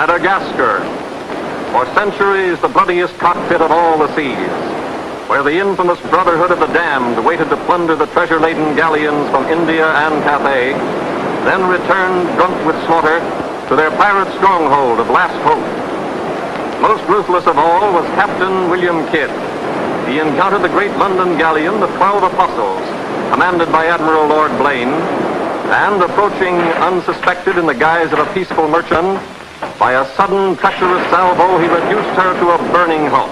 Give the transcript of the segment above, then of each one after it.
Madagascar. For centuries, the bloodiest cockpit of all the seas, where the infamous Brotherhood of the Damned waited to plunder the treasure-laden galleons from India and Cathay, then returned drunk with slaughter to their pirate stronghold of Last Hope. Most ruthless of all was Captain William Kidd. He encountered the great London galleon, the 12 Apostles, commanded by Admiral Lord Blaine, and approaching unsuspected in the guise of a peaceful merchant, by a sudden treacherous salvo, he reduced her to a burning hulk.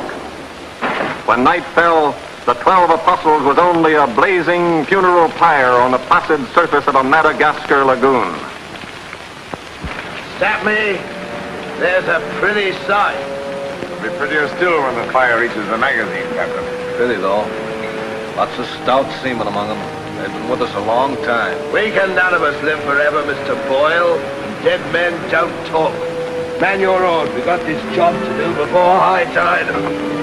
When night fell, the 12 Apostles was only a blazing funeral pyre on the placid surface of a Madagascar lagoon. Stop me. There's a pretty sight. It'll be prettier still when the fire reaches the magazine, Captain. Pity, though. Lots of stout seamen among them. They've been with us a long time. We can none of us live forever, Mr. Boyle. Dead men don't talk. Man your own. We got this job to do before high tide.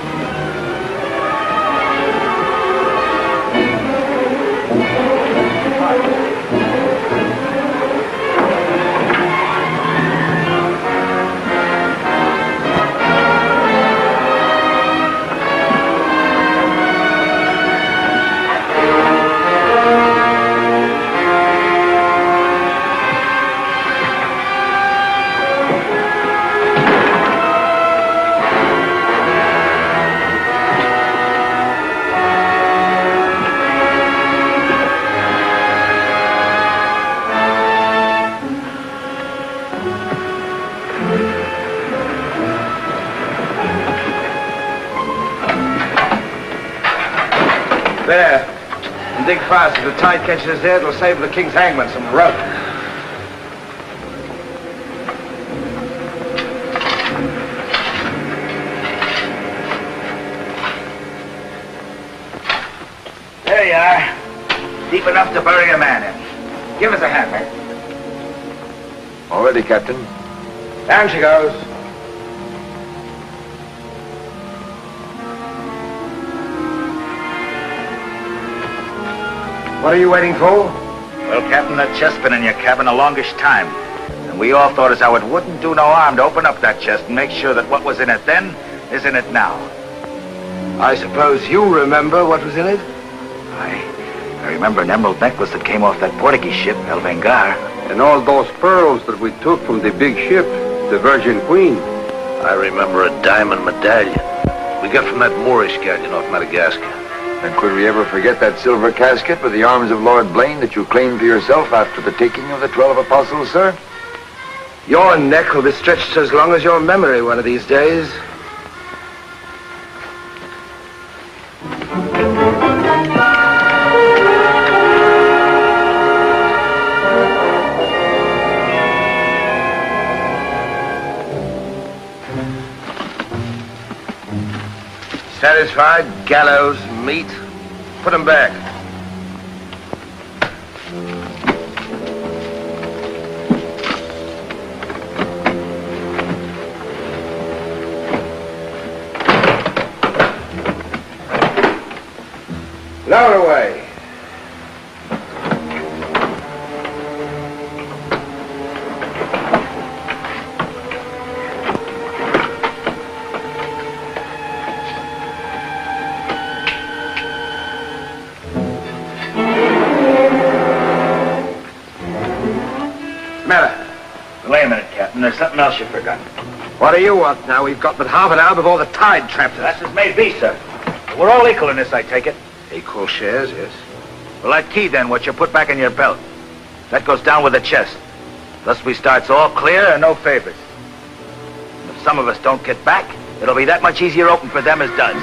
There. And dig fast. If the tide catches us there, it'll save the king's hangman some rope. There you are. Deep enough to bury a man in. Give us a hand, mate. All ready, Captain. Down she goes. What are you waiting for? Well, Captain, that chest's been in your cabin the longest time. And we all thought as how it wouldn't do no harm to open up that chest and make sure that what was in it then is in it now. I suppose you remember what was in it? I remember an emerald necklace that came off that Portuguese ship, El Vengar. And all those pearls that we took from the big ship, the Virgin Queen. I remember a diamond medallion we got from that Moorish galleon off Madagascar. And could we ever forget that silver casket with the arms of Lord Blaine that you claimed for yourself after the taking of the 12 Apostles, sir? Your neck will be stretched as long as your memory one of these days. Satisfied? Gallows, meat. Put them back. Lower away. Wait a minute, Captain. There's something else you forgot. What do you want now? We've got but half an hour before the tide traps us. That's as may be, sir. We're all equal in this, I take it. Equal shares, yes. Well, that key, then, what you put back in your belt, that goes down with the chest. Thus we starts all clear and no favors. And if some of us don't get back, it'll be that much easier open for them as does.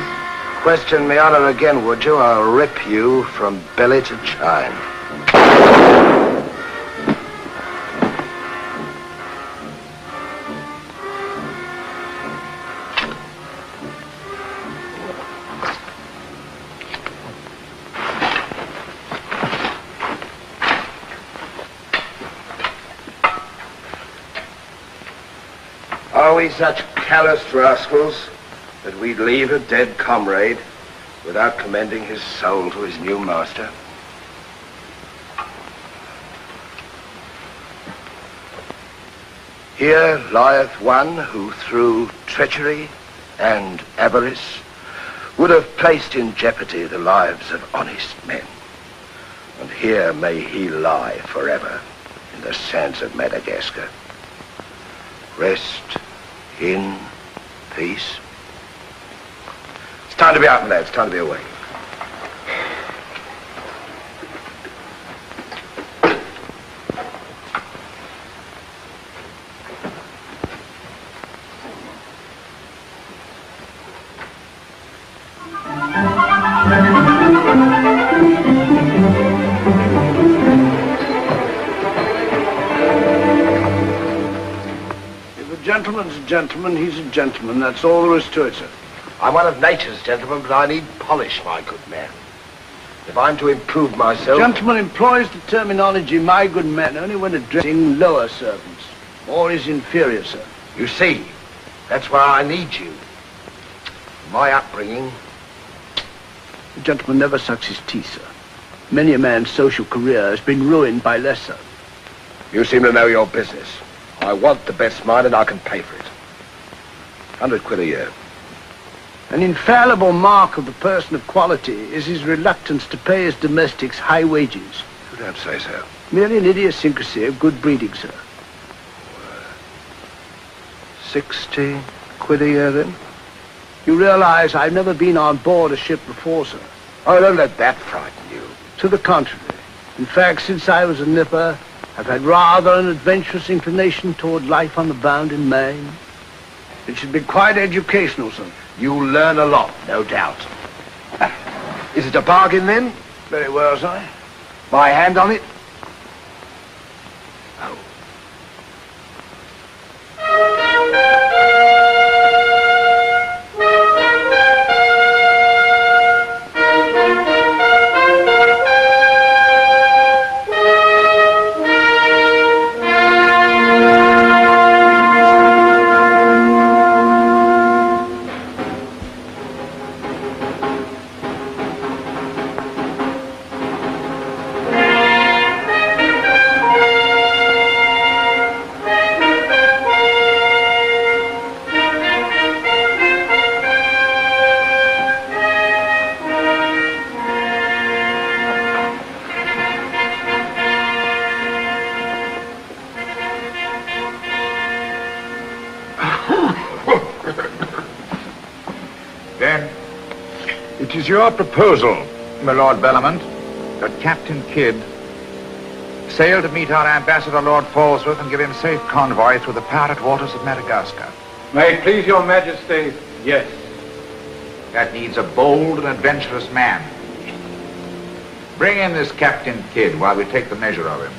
Question me honor again, would you? I'll rip you from belly to chine. Are we such callous rascals that we'd leave a dead comrade without commending his soul to his new master? Here lieth one who through treachery and avarice would have placed in jeopardy the lives of honest men. And here may he lie forever in the sands of Madagascar. Rest in peace. It's time to be out, lads. It's time to be away. Gentleman's a gentleman, he's a gentleman. That's all there is to it, sir. I'm one of nature's gentlemen, but I need polish, my good man. If I'm to improve myself... Gentleman employs the terminology, my good man, only when addressing lower servants, or his inferior, sir. You see, that's why I need you. My upbringing... The gentleman never sucks his teeth, sir. Many a man's social career has been ruined by less, sir. You seem to know your business. I want the best mine and I can pay for it. 100 quid a year. An infallible mark of the person of quality is his reluctance to pay his domestics high wages. You don't say so. Merely an idiosyncrasy of good breeding, sir. 60 quid a year, then? You realize I've never been on board a ship before, sir. Oh, don't let that frighten you. To the contrary. In fact, since I was a nipper, I've had rather an adventurous inclination toward life on the bound in Maine. It should be quite educational, sir. You'll learn a lot, no doubt. Is it a bargain, then? Very well, sir. My hand on it? Oh. It is your proposal, my Lord Bellament, that Captain Kidd sail to meet our ambassador, Lord Falsworth, and give him safe convoy through the pirate waters of Madagascar. May it please your majesty, yes. That needs a bold and adventurous man. Bring in this Captain Kidd while we take the measure of him.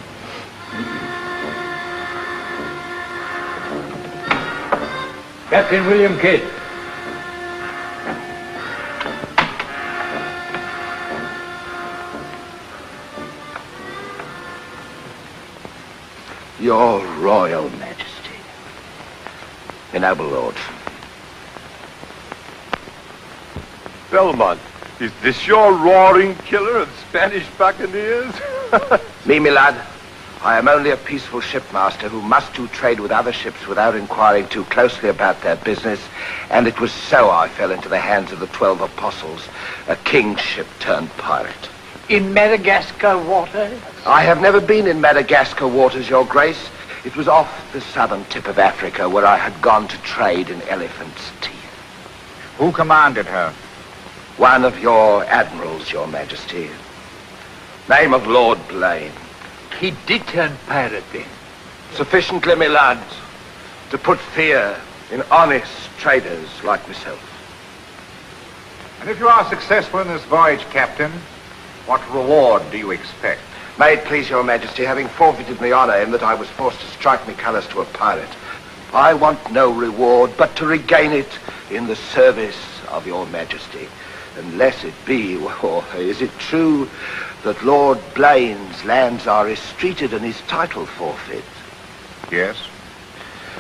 Captain William Kidd. Your Royal Majesty. Your noble lords. Belmont, is this your roaring killer of Spanish buccaneers? Me, my lad. I am only a peaceful shipmaster who must do trade with other ships without inquiring too closely about their business, and it was so I fell into the hands of the 12 apostles, a king's ship turned pirate. In Madagascar waters? I have never been in Madagascar waters, Your Grace. It was off the southern tip of Africa where I had gone to trade in elephants' teeth. Who commanded her? One of your admirals, Your Majesty. Name of Lord Blaine. He did turn pirate then? Sufficiently, my lad, to put fear in honest traders like myself. And if you are successful in this voyage, Captain, what reward do you expect? May it please Your Majesty, having forfeited my honor in that I was forced to strike me colours to a pirate, I want no reward but to regain it in the service of Your Majesty. Unless it be, or is it true that Lord Blaine's lands are estreated and his title forfeit? Yes.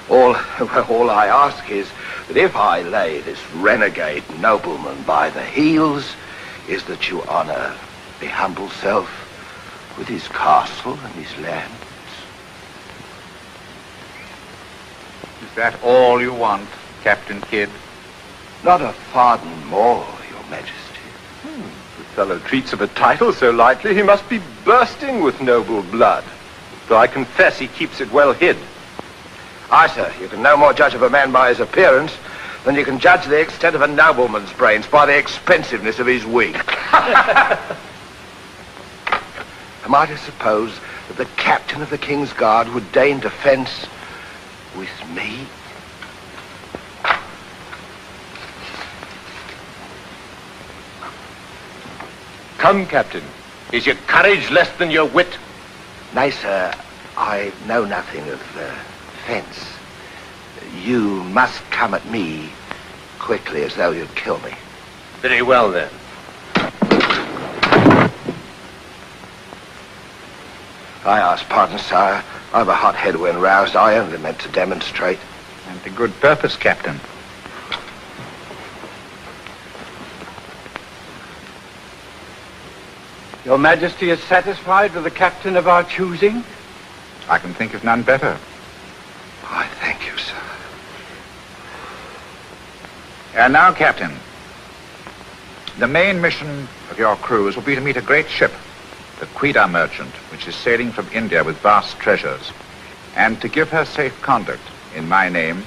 All I ask is that if I lay this renegade nobleman by the heels, is that you honor the humble self with his castle and his lands. Is that all you want, Captain Kidd? Not a farden more, Your Majesty. The fellow treats of a title so lightly, he must be bursting with noble blood. Though I confess he keeps it well hid. Aye, sir, you can no more judge of a man by his appearance than you can judge the extent of a nobleman's brains by the expensiveness of his wig. Am I to suppose that the captain of the King's Guard would deign defence with me? Come, Captain. Is your courage less than your wit? Nay, sir, I know nothing of fence. You must come at me quickly as though you'd kill me. Very well, then. I ask pardon, sire. I've a hot head when roused. I only meant to demonstrate. And to good purpose, Captain. Your Majesty is satisfied with the captain of our choosing? I can think of none better. I thank you, sir. And now, Captain, the main mission of your cruise will be to meet a great ship, the Quida merchant, which is sailing from India with vast treasures, and to give her safe conduct in my name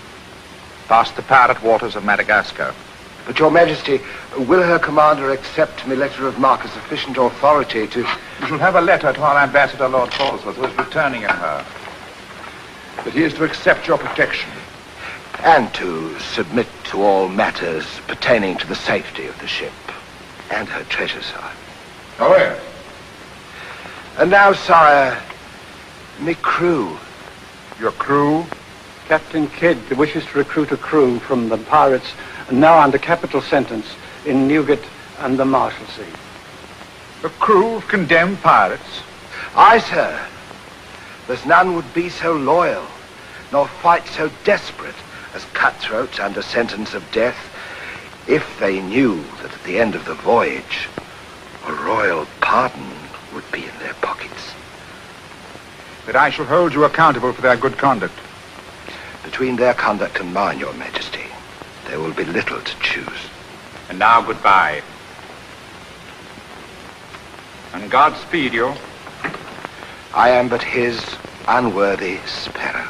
past the pirate waters of Madagascar. But, Your Majesty, will her commander accept my letter of marque as sufficient authority to... You shall have a letter to our ambassador, Lord Falsworth, who is returning in her. But he is to accept your protection. and to submit to all matters pertaining to the safety of the ship and her treasure, sire. Oh, yes. And now, sire, me crew. Your crew? Captain Kidd wishes to recruit a crew from the pirates now under capital sentence in Newgate and the Marshalsea. A crew of condemned pirates? Aye, sir. There's none would be so loyal, nor fight so desperate as cutthroats under sentence of death, if they knew that at the end of the voyage, a royal pardon would be in their pockets. That I shall hold you accountable for their good conduct. Between their conduct and mine, Your Majesty, there will be little to choose. And now, goodbye. And God speed you. I am but his unworthy sparrow.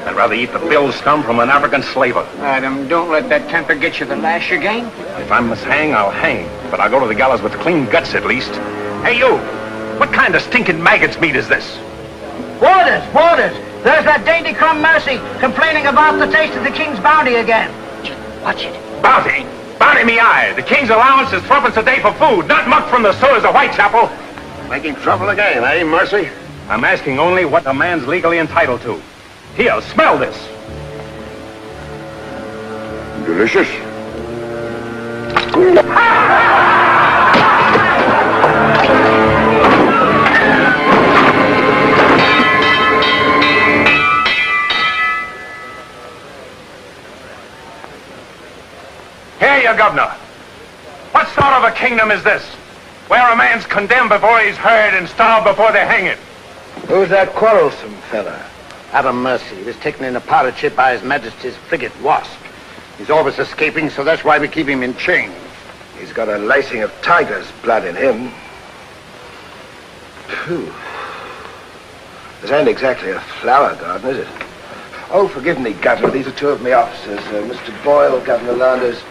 I'd rather eat the bill scum from an African slaver. Adam, don't let that temper get you the lash again. If I must hang, I'll hang. But I'll go to the gallows with clean guts at least. Hey, you! What kind of stinking maggot's meat is this? Warders! There's that dainty crumb Mercy complaining about the taste of the king's bounty again. Watch it. Bounty? Bounty me eye. The king's allowance is threepence a day for food, not muck from the sewers of Whitechapel. Making trouble again, eh, Mercy? I'm asking only what a man's legally entitled to. Here, smell this. Delicious. Here, you governor. What sort of a kingdom is this? Where a man's condemned before he's heard and starved before they hang him. Who's that quarrelsome fella? Adam Mercy. He was taken in a pirate ship by His Majesty's frigate Wasp. He's always escaping, so that's why we keep him in chains. He's got a lacing of tiger's blood in him. Phew. This ain't exactly a flower garden, is it? Oh, forgive me, Governor. These are two of my officers. Mr. Boyle, Governor Landers.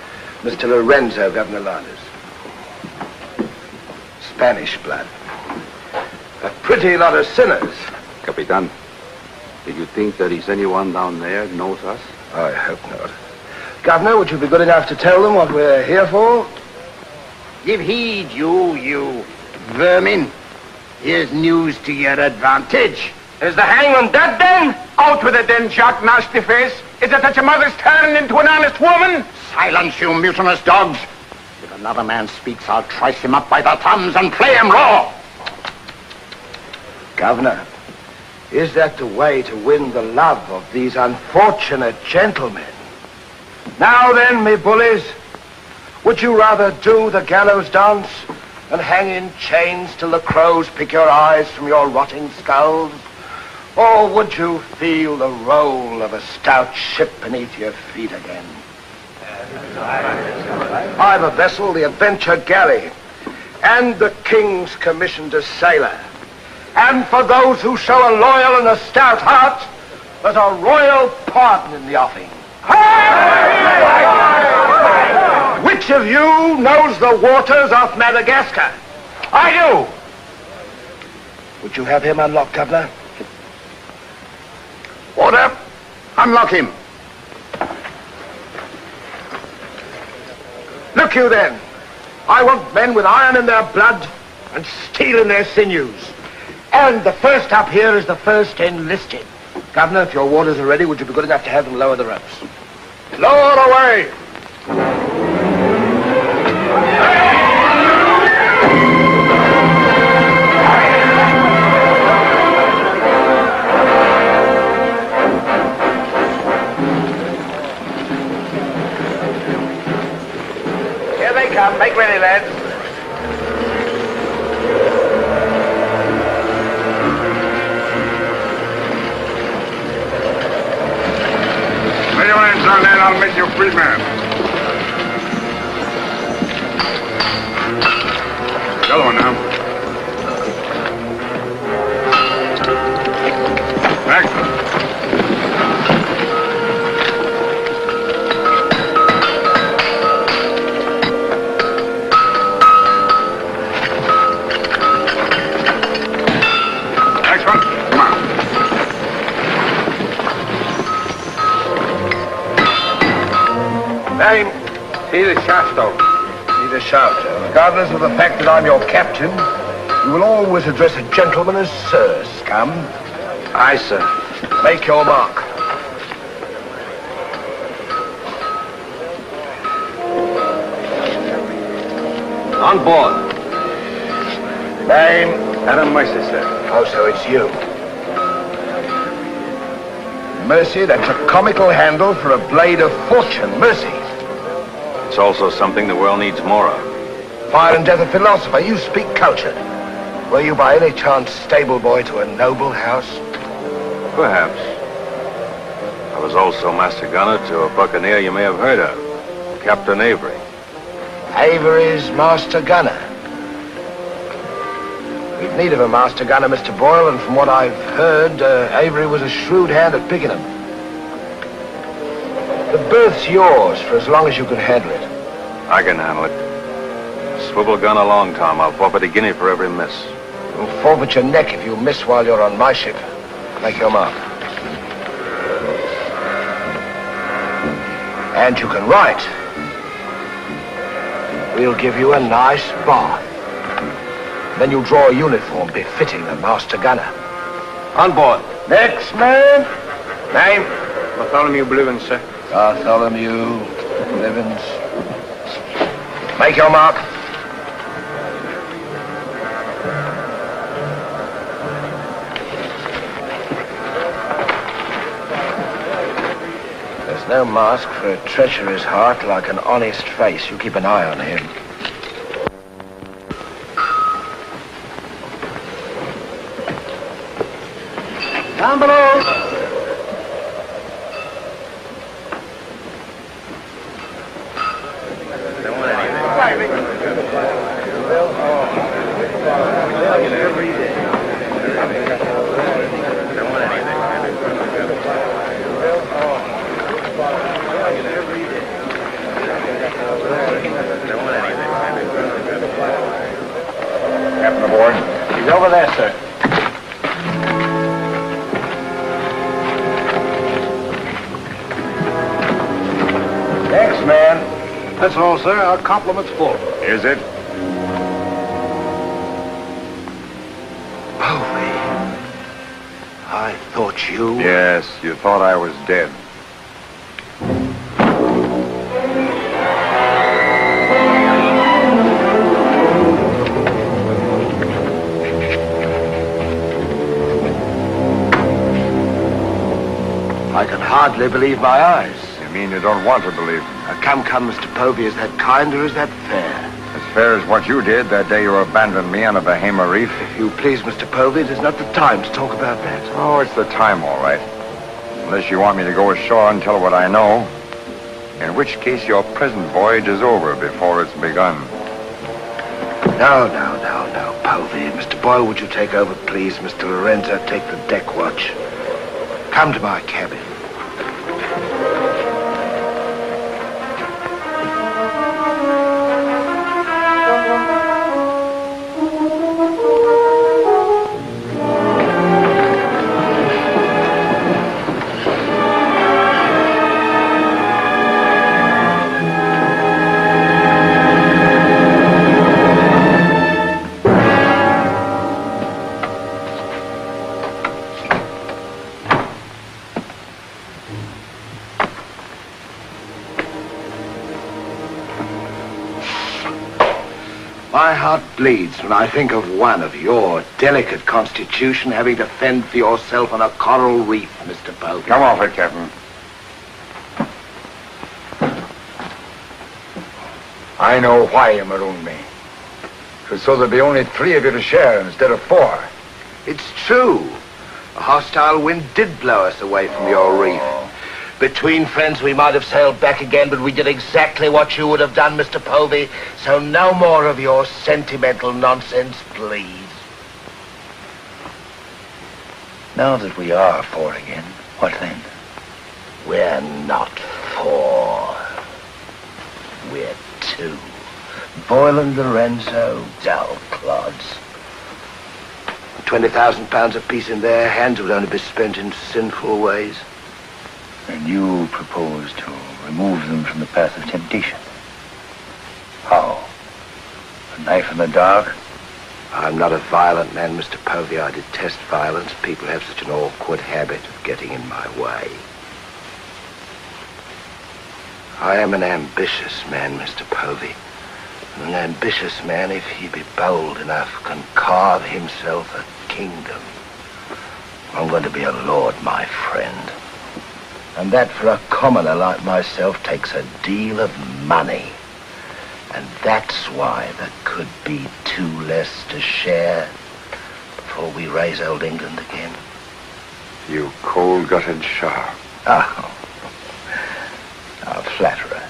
Mr. Lorenzo, Governor Landers. Spanish blood. A pretty lot of sinners. Capitan, do you think there is anyone down there who knows us? I hope not. Governor, would you be good enough to tell them what we're here for? Give heed, you vermin. Here's news to your advantage. Is the hangman dead then? Out with it then, Jack Nasty Face. Is it that your mother's turned into an honest woman? Silence, you mutinous dogs. If another man speaks, I'll trice him up by the thumbs and play him raw. Governor, is that the way to win the love of these unfortunate gentlemen? Now then, me bullies, would you rather do the gallows dance and hang in chains till the crows pick your eyes from your rotting skulls? Or would you feel the roll of a stout ship beneath your feet again? I've a vessel, the Adventure Galley, and the King's commissioned a sailor. And for those who show a loyal and a stout heart, there's a royal pardon in the offing. Which of you knows the waters off Madagascar? I do. Would you have him unlocked, Governor? Order. Unlock him. Look you then. I want men with iron in their blood and steel in their sinews. And the first up here is the first enlisted. Governor, if your warders are ready, would you be good enough to have them lower the ropes? Lower away! Here they come. Make ready, lads. Lay your hands on that, I'll make you a free man. The other one now. Excellent. Excellent. Come on. Name? Peter Shafto. Peter Shafto. Regardless of the fact that I'm your captain, you will always address a gentleman as Sir, scum. Aye, sir. Make your mark. On board. Name? Adam Mercy, sir. Oh, so it's you. Mercy, that's a comical handle for a blade of fortune. Mercy. It's also something the world needs more of. Fire and death a philosopher. You speak culture. Were you by any chance stable boy to a noble house? Perhaps. I was also master gunner to a buccaneer you may have heard of, Captain Avery. Avery's master gunner. We've need of a master gunner, Mr. Boyle, and from what I've heard, Avery was a shrewd hand at picking them. The berth's yours for as long as you can handle it. I can handle it. Swivel gun along, Tom. I'll forfeit a guinea for every miss. You'll forfeit your neck if you miss while you're on my ship. Make your mark. And you can write. We'll give you a nice bath. Then you'll draw a uniform befitting a master gunner. On board. Next man. Name? Bartholomew Blivens, sir. Bartholomew Blivens. Make your mark. There's no mask for a treacherous heart like an honest face. You keep an eye on him. Down below. Captain aboard. He's over there, sir. Next man. That's all, sir. Our compliment's full. Is it? I thought you... Yes, you thought I was dead. I can hardly believe my eyes. You mean you don't want to believe them? Come, Mr. Povey, is that kind or is that fair? As fair as what you did that day you abandoned me on a Bahama reef. If you please, Mr. Povey, it is not the time to talk about that. Oh, it's the time, all right. Unless you want me to go ashore and tell what I know. In which case your present voyage is over before it's begun. No, Povey. Mr. Boyle, would you take over, please? Mr. Lorenzo, take the deck watch. Come to my cabin. My heart bleeds when I think of one of your delicate constitution having to fend for yourself on a coral reef, Mr. Povey. Come off it, Captain. I know why you marooned me. It was so there'd be only 3 of you to share instead of 4. It's true. A hostile wind did blow us away from your reef. Between friends, we might have sailed back again, but we did exactly what you would have done, Mr. Povey. So no more of your sentimental nonsense, please. Now that we are 4 again, what then? We're not 4. We're 2. Boyle and Lorenzo, dull clods. 20,000 pounds apiece in their hands would only be spent in sinful ways. And you propose to remove them from the path of temptation. How? A knife in the dark? I'm not a violent man, Mr. Povey. I detest violence. People have such an awkward habit of getting in my way. I am an ambitious man, Mr. Povey. And an ambitious man, if he be bold enough, can carve himself a kingdom. I'm going to be a lord, my friend. And that for a commoner like myself takes a deal of money. And that's why there could be 2 less to share before we raise old England again. You cold-gutted shark. Oh, flatterer.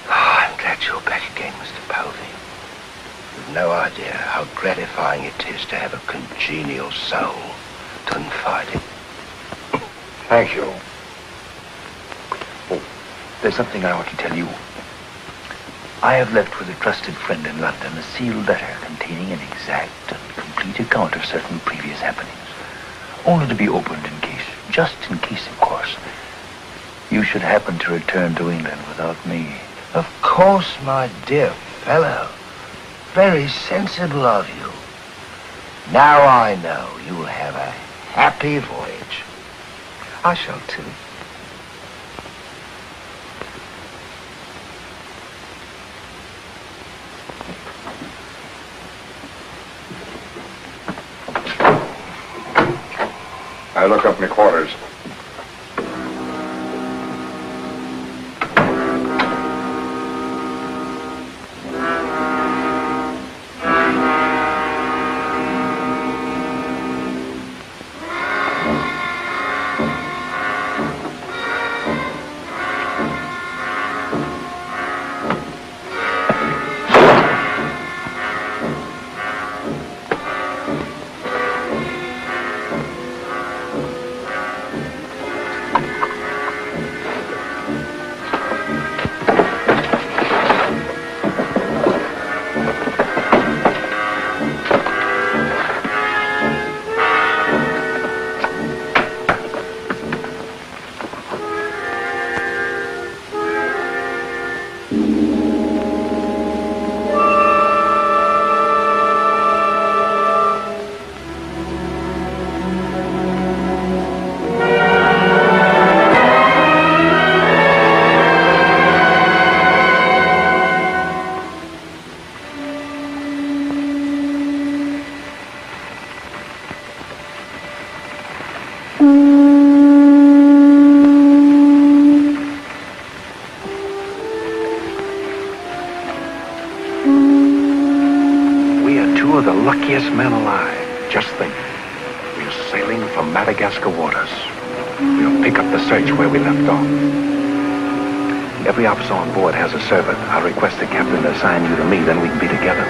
I'm glad you're back again, Mr. Povey. You've no idea how gratifying it is to have a congenial soul to confide in. Thank you. Oh, there's something I want to tell you. I have left with a trusted friend in London a sealed letter containing an exact and complete account of certain previous happenings, only to be opened in case, just in case, of course, you should happen to return to England without me. Of course, my dear fellow. Very sensible of you. Now I know you'll have a happy voyage. I shall too. I look up my quarters. You're the luckiest man alive. Just think. We're sailing for Madagascar waters. We'll pick up the search where we left off. Every officer on board has a servant. I'll request the captain to assign you to me, then we can be together.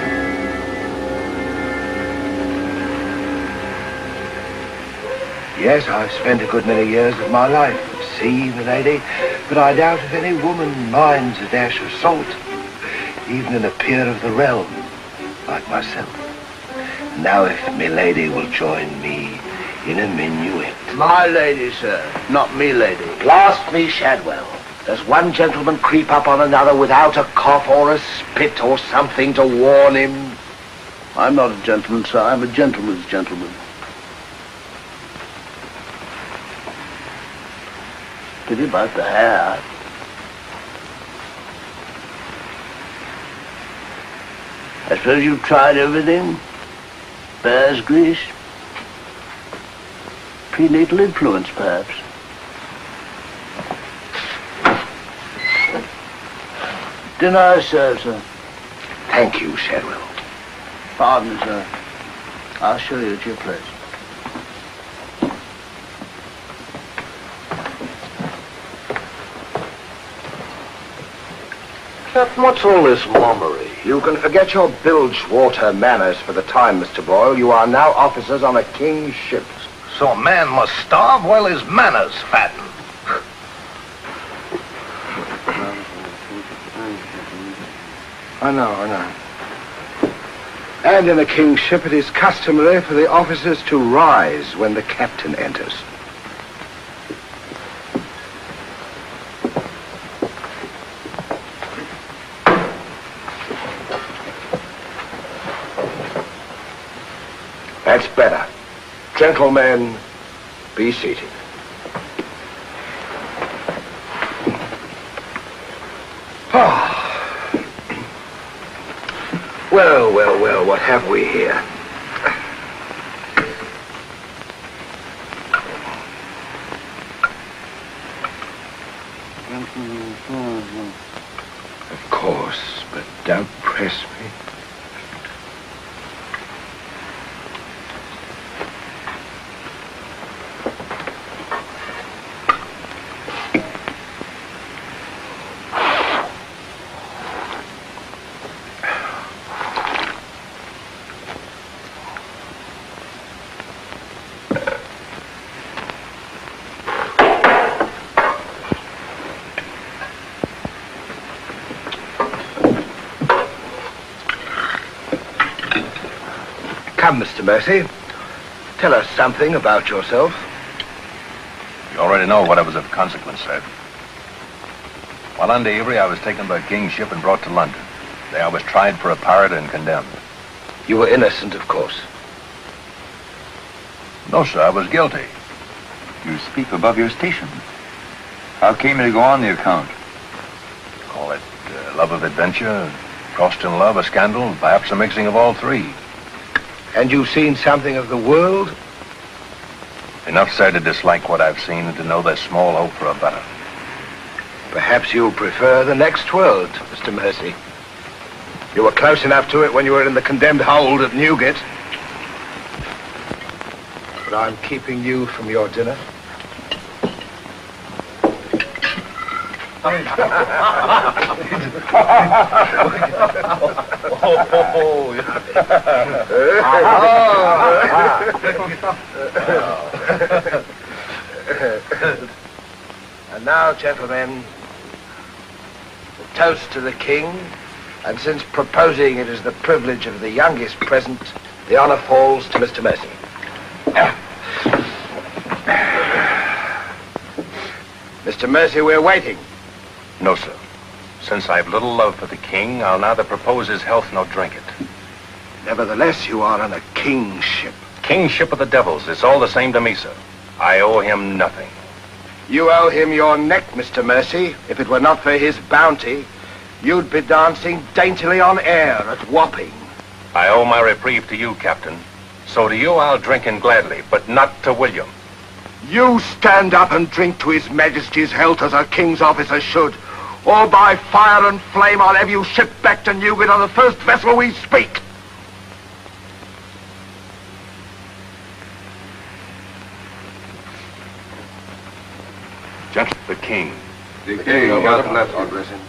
Yes, I've spent a good many years of my life at sea, milady, but I doubt if any woman minds a dash of salt, even in a peer of the realm, like myself. Now if milady will join me in a minuet. My lady, sir, not me lady. Blast me, Shadwell. Does one gentleman creep up on another without a cough or a spit or something to warn him? I'm not a gentleman, sir. I'm a gentleman's gentleman. Pity about the hair. I suppose you've tried everything? Bear's grease? Prenatal influence, perhaps? Dinner served, sir. Thank you, Shadwell. Pardon me, sir. I'll show you to your place. Captain, what's all this mummery? You can forget your bilge water manners for the time, Mr. Boyle. You are now officers on a king's ship. So a man must starve while his manners fatten. I know. And in a king's ship, it is customary for the officers to rise when the captain enters. That's better. Gentlemen, be seated. Well, what have we here? Of course, but don't press me. Come, Mr. Mercy. Tell us something about yourself. You already know what I was of consequence, sir. While under Avery, I was taken by King's ship and brought to London. There I was tried for a pirate and condemned. You were innocent, of course. No, sir, I was guilty. You speak above your station. How came you to go on the account? Call it love of adventure, crossed in love, a scandal, perhaps a mixing of all three. And you've seen something of the world? Enough, sir, to dislike what I've seen and to know there's small hope for a better. Perhaps you'll prefer the next world, Mr. Mercy. You were close enough to it when you were in the condemned hold at Newgate. But I'm keeping you from your dinner. And now, gentlemen, the toast to the king, and since proposing it is the privilege of the youngest present, the honor falls to Mr. Mercy. Mr. Mercy, we're waiting. No, sir. Since I've little love for the king, I'll neither propose his health nor drink it. Nevertheless, you are on a king's ship. King's ship of the devils. It's all the same to me, sir. I owe him nothing. You owe him your neck, Mr. Mercy. If it were not for his bounty, you'd be dancing daintily on air at Wapping. I owe my reprieve to you, Captain. So to you I'll drink in gladly, but not to William. You stand up and drink to His Majesty's health as a king's officer should, or by fire and flame I'll have you shipped back to Newgate on the first vessel we speak. Just the king. The king, God bless you. God bless him.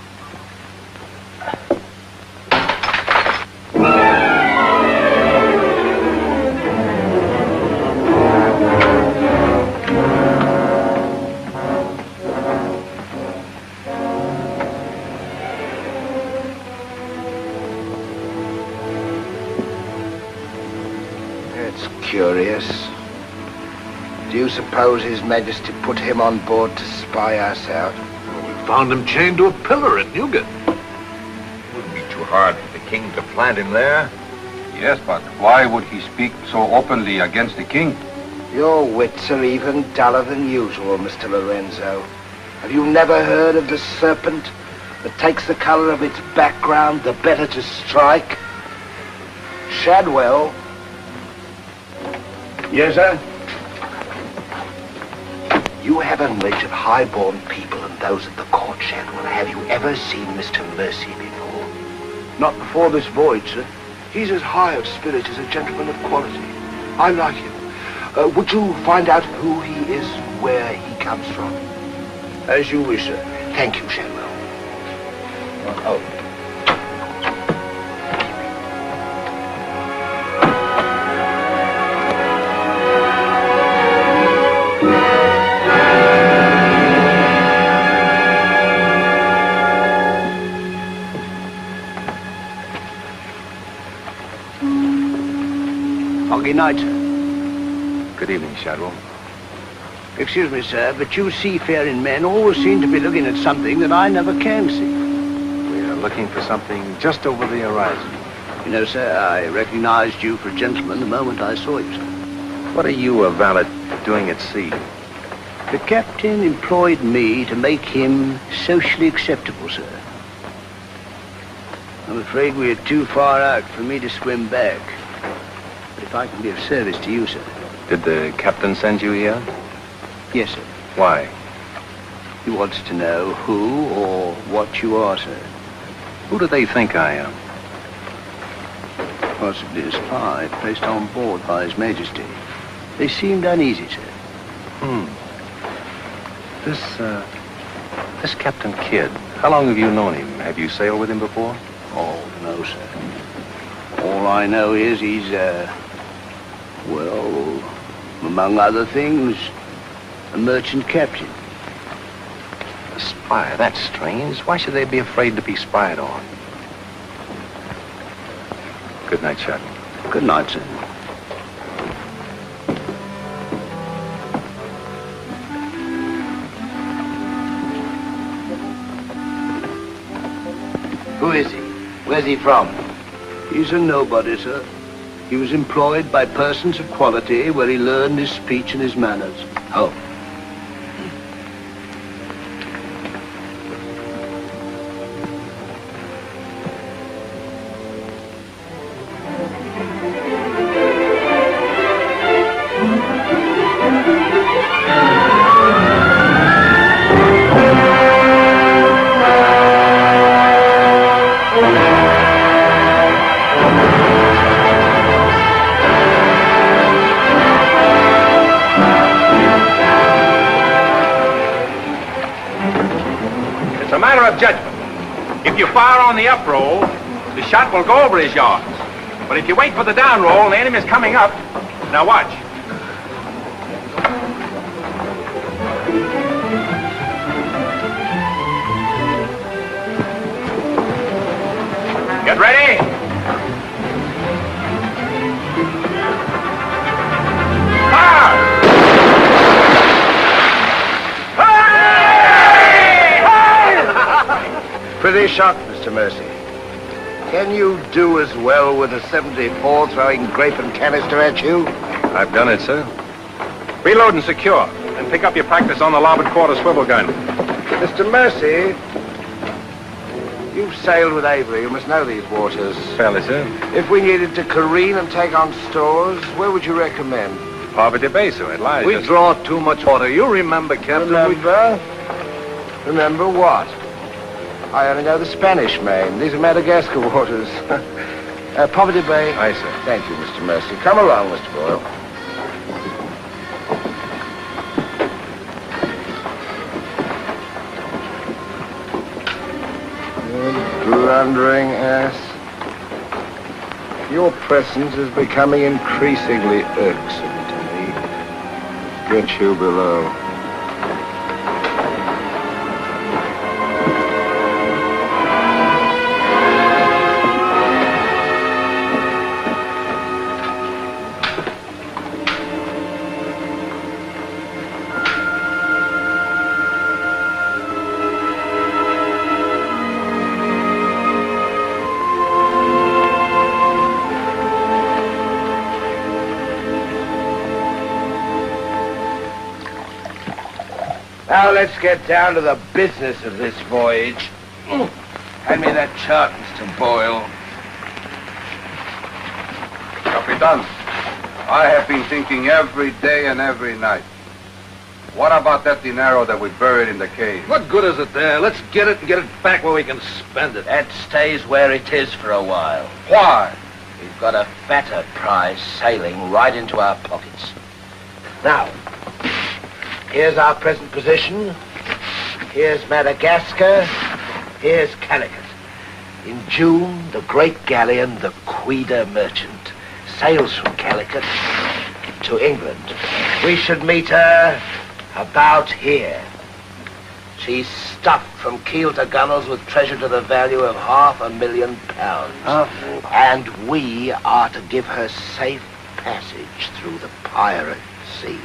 Curious. Do you suppose His Majesty put him on board to spy us out? We found him chained to a pillar at Newgate. Wouldn't be too hard for the king to plant him there. Yes, but why would he speak so openly against the king? Your wits are even duller than usual, Mr. Lorenzo. Have you never heard of the serpent that takes the color of its background the better to strike? Shadwell. Yes, sir? You have a knowledge of high-born people and those at the court, Shadwell. Have you ever seen Mr. Mercy before? Not before this voyage, sir. He's as high of spirit as a gentleman of quality. I like him. Would you find out who he is, where he comes from? As you wish, sir. Thank you, Shadwell. Oh. Foggy night, sir. Good evening, Shadwell. Excuse me, sir, but you seafaring men always seem to be looking at something that I never can see. We are looking for something just over the horizon. You know, sir, I recognized you for a gentleman the moment I saw you, sir. What are you, a valet, doing at sea? The captain employed me to make him socially acceptable, sir. I'm afraid we are too far out for me to swim back. But if I can be of service to you, sir. Did the captain send you here? Yes, sir. Why? He wants to know who or what you are, sir. Who do they think I am? Possibly a spy placed on board by His Majesty. They seemed uneasy, sir. This Captain Kidd, how long have you known him? Have you sailed with him before? Oh, no, sir. All I know is he's, well, among other things, a merchant captain. A spy? That's strange. Why should they be afraid to be spied on? Good night, Shadwell. Good night, sir. Who is he? Where's he from? He's a nobody, sir. He was employed by persons of quality where he learned his speech and his manners. Oh. Judgment. If you fire on the up roll, the shot will go over his yards. But if you wait for the down roll and the enemy's coming up, now watch. Get ready. Fire! Pretty shot, Mr. Mercy. Can you do as well with a 74 throwing grape and canister at you? I've done it, sir. Reload and secure. Then pick up your practice on the larboard quarter swivel gun. Mr. Mercy, you've sailed with Avery. You must know these waters. Fairly, sir. If we needed to careen and take on stores, where would you recommend? Poverty Bay, sir. It lies. We draw too much water. You remember, Captain? Remember? Remember what? I only know the Spanish main. These are Madagascar waters. Poverty Bay. Aye, sir. Thank you, Mr. Mercy. Come along, Mr. Boyle. blundering ass. Your presence is becoming increasingly irksome to me. Get you below. Now let's get down to the business of this voyage. Hand me that chart, Mr. Boyle. Capitan, I have been thinking every day and every night. What about that dinero that we buried in the cave? What good is it there? Let's get it and get it back where we can spend it. That stays where it is for a while. Why? We've got a fatter prize sailing right into our pockets. Now, here's our present position. Here's Madagascar. Here's Calicut. In June, the great galleon, the Queen Merchant, sails from Calicut to England. We should meet her about here. She's stuffed from keel to gunnels with treasure to the value of £500,000. And we are to give her safe passage through the pirate seas.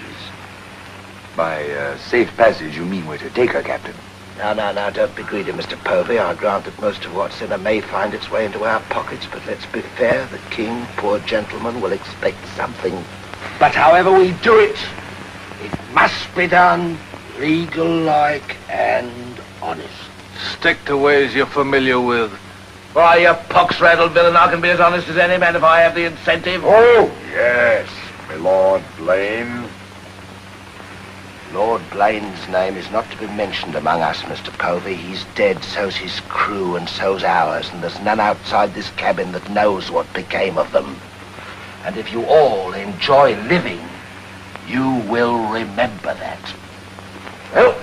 By safe passage, you mean we're to take her, Captain? Now, don't be greedy, Mr. Povey. I grant that most of what's in her may find its way into our pockets, but let's be fair. The king, poor gentleman, will expect something. But however we do it, it must be done legal-like and honest. Stick to ways you're familiar with. Why, you pox-rattled villain, I can be as honest as any man if I have the incentive. Oh, yes, my Lord Blaine. Lord Blaine's name is not to be mentioned among us, Mr. Povey. He's dead, so's his crew, and so's ours, and there's none outside this cabin that knows what became of them. And if you all enjoy living, you will remember that. Well,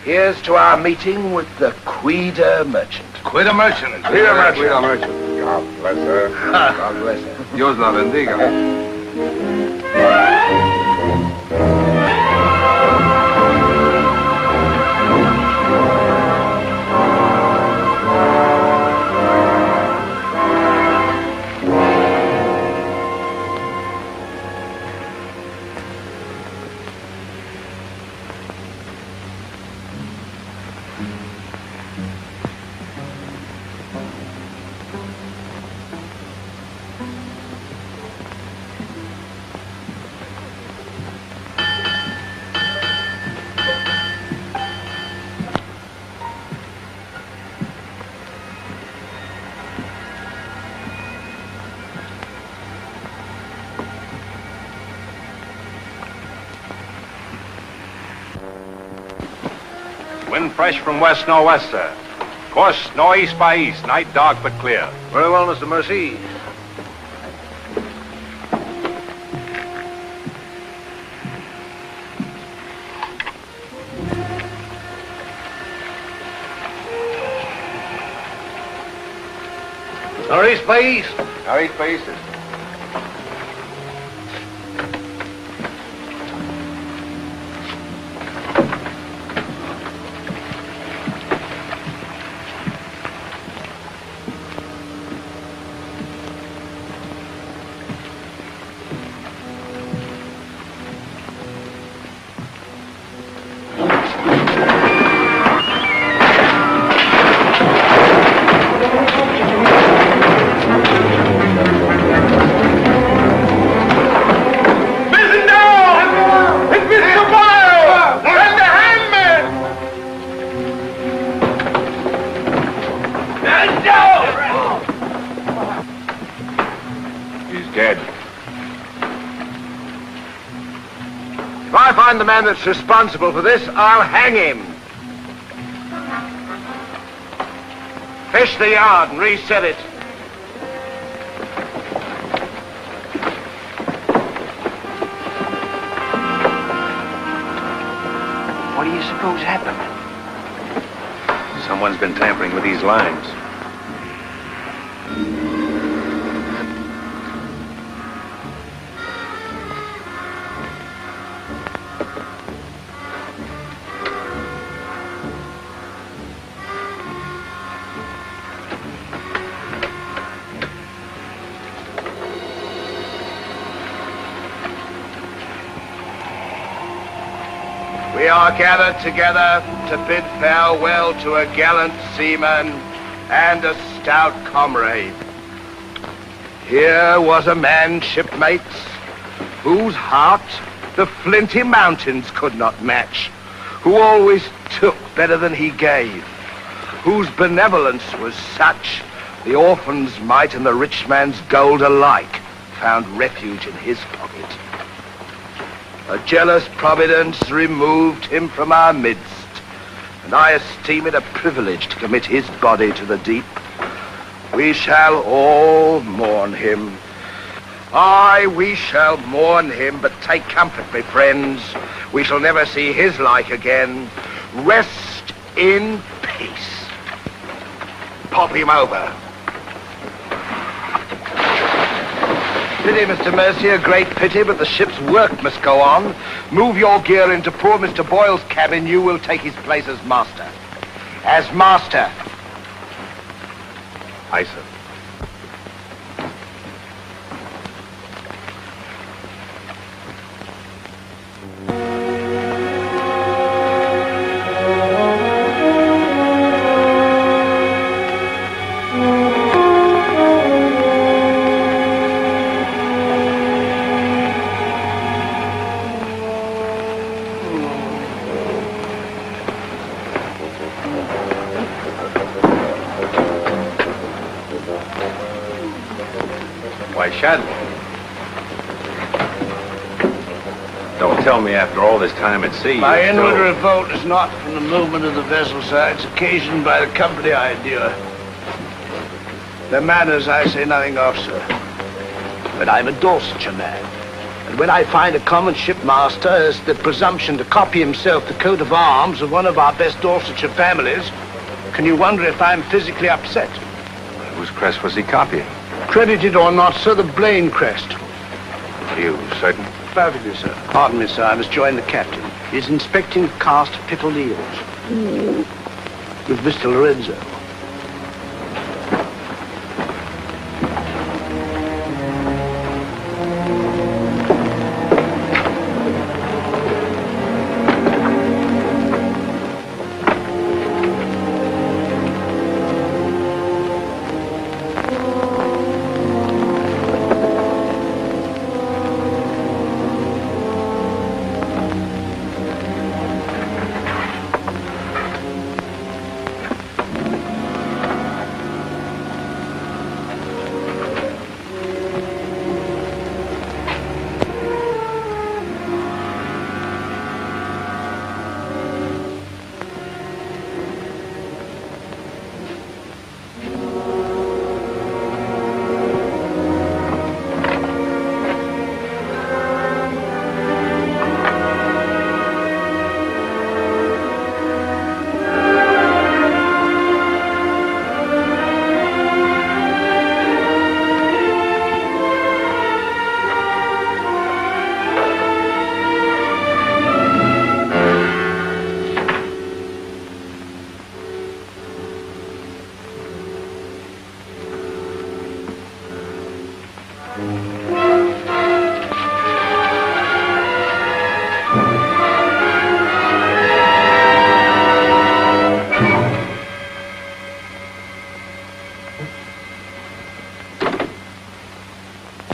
here's to our meeting with the Queen Merchant. Queen Merchant. Queen Merchant. God bless her. God bless her. Dios la bendiga. Wind fresh from west nor'wester. Course northeast by east. Night dark but clear. Very well, Mr. Mercy. Northeast by east. Northeast by east. If I find the man that's responsible for this, I'll hang him. Fish the yard and reset it. What do you suppose happened? Someone's been tampering with these lines. We are gathered together to bid farewell to a gallant seaman and a stout comrade. Here was a man, shipmates, whose heart the flinty mountains could not match, who always took better than he gave, whose benevolence was such the orphan's mite and the rich man's gold alike found refuge in his pocket. A jealous providence removed him from our midst, and I esteem it a privilege to commit his body to the deep. We shall all mourn him. Aye, we shall mourn him, but take comfort, my friends. We shall never see his like again. Rest in peace. Pop him over. Pity, Mr. Mercy, a great pity, but the ship's work must go on. Move your gear into poor Mr. Boyle's cabin. You will take his place as master. As master. Aye, sir. Why, Shadwell. Don't tell me after all this time at sea. My inward revolt is not from the movement of the vessel, sir. It's occasioned by the company I endure. Their manners I say nothing of, sir. But I'm a Dorsetshire man. And when I find a common shipmaster has the presumption to copy himself the coat of arms of one of our best Dorsetshire families, can you wonder if I'm physically upset? Whose crest was he copying? Credited or not, sir, the Blaine crest. Are you certain? Perfectly, sir. Pardon me, sir. I must join the captain. He's inspecting the cast of pickled eels. With Mr. Lorenzo.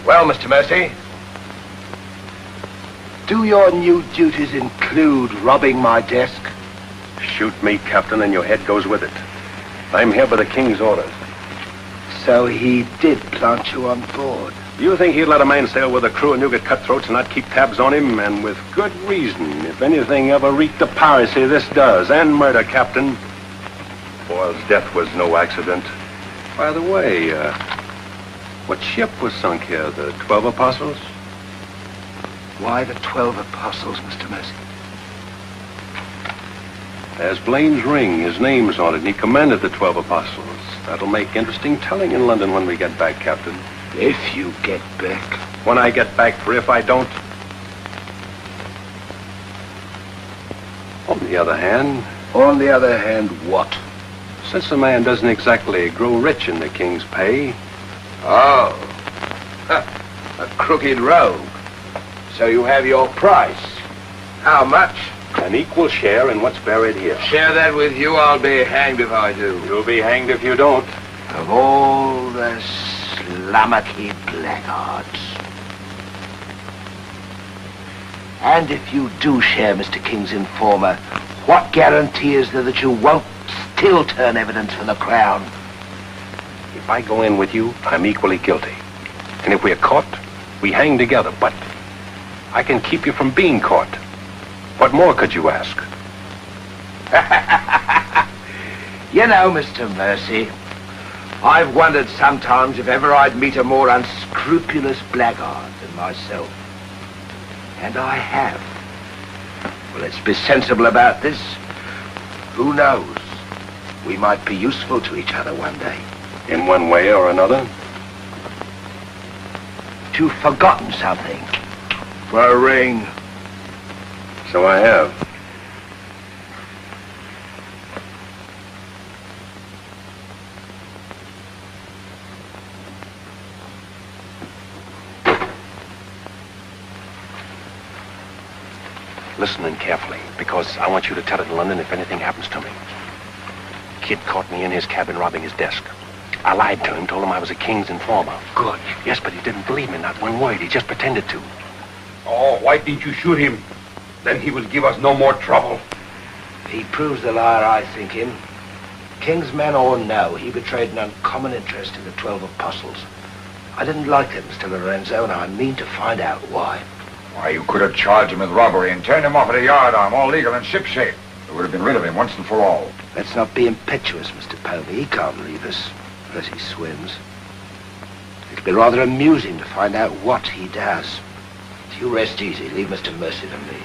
Well, Mr. Mercy, do your new duties include robbing my desk? Shoot me, Captain, and your head goes with it. I'm here by the King's orders. So he did plant you on board. You think he'd let a man sail with a crew of Newgate cutthroats and not keep tabs on him? And with good reason. If anything ever reeked of piracy, this does. And murder, Captain. Boyle's death was no accident. By the way, what ship was sunk here? The 12 Apostles? Why the 12 Apostles, Mr. Mercy? There's Blaine's ring. His name's on it, and he commanded the 12 apostles. That'll make interesting telling in London when we get back, Captain. If you get back. When I get back, for if I don't... On the other hand... On the other hand, what? Since a man doesn't exactly grow rich in the king's pay... Oh. A crooked rogue. So you have your price. How much? An equal share in what's buried here. Share that with you, I'll be hanged if I do. You'll be hanged if you don't. Of all the slummocky blackguards. And if you do share Mr. King's informer, what guarantee is there that you won't still turn evidence for the Crown? If I go in with you, I'm equally guilty. And if we're caught, we hang together. But I can keep you from being caught. What more could you ask? You know, Mr. Mercy, I've wondered sometimes if ever I'd meet a more unscrupulous blackguard than myself. And I have. Well, let's be sensible about this. Who knows? We might be useful to each other one day. In one way or another? You've forgotten something. For a ring. So I have. Listen in carefully, because I want you to tell it in London if anything happens to me. Kid caught me in his cabin robbing his desk. I lied to him, told him I was a king's informer. Good. Yes, but he didn't believe me, not one word. He just pretended to. Oh, why didn't you shoot him? Then he will give us no more trouble. He proves the liar I think him. King's men or no, he betrayed an uncommon interest in the 12 apostles. I didn't like it, Mr. Lorenzo, and I mean to find out why. Why, you could have charged him with robbery and turned him off at a yardarm, all legal and shipshape. We would have been rid of him once and for all. Let's not be impetuous, Mr. Pony. He can't leave us, unless he swims. It'll be rather amusing to find out what he does. You rest easy. Leave Mr. Mercy to me.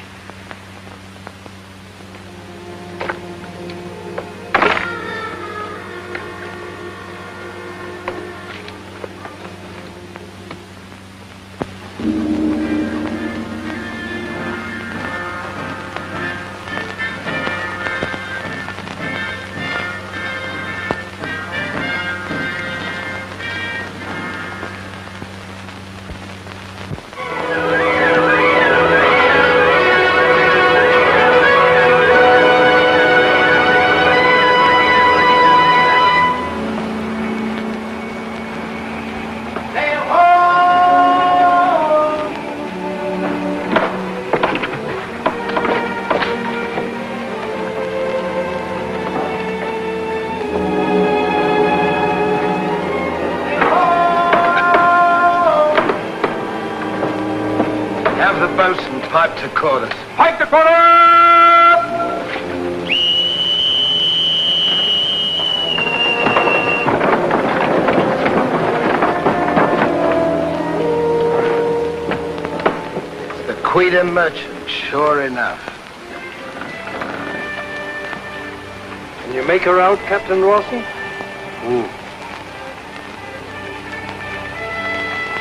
Pipe to quarters. Pipe to quarters! It's the Queen merchant, sure enough. Can you make her out, Captain Rawson?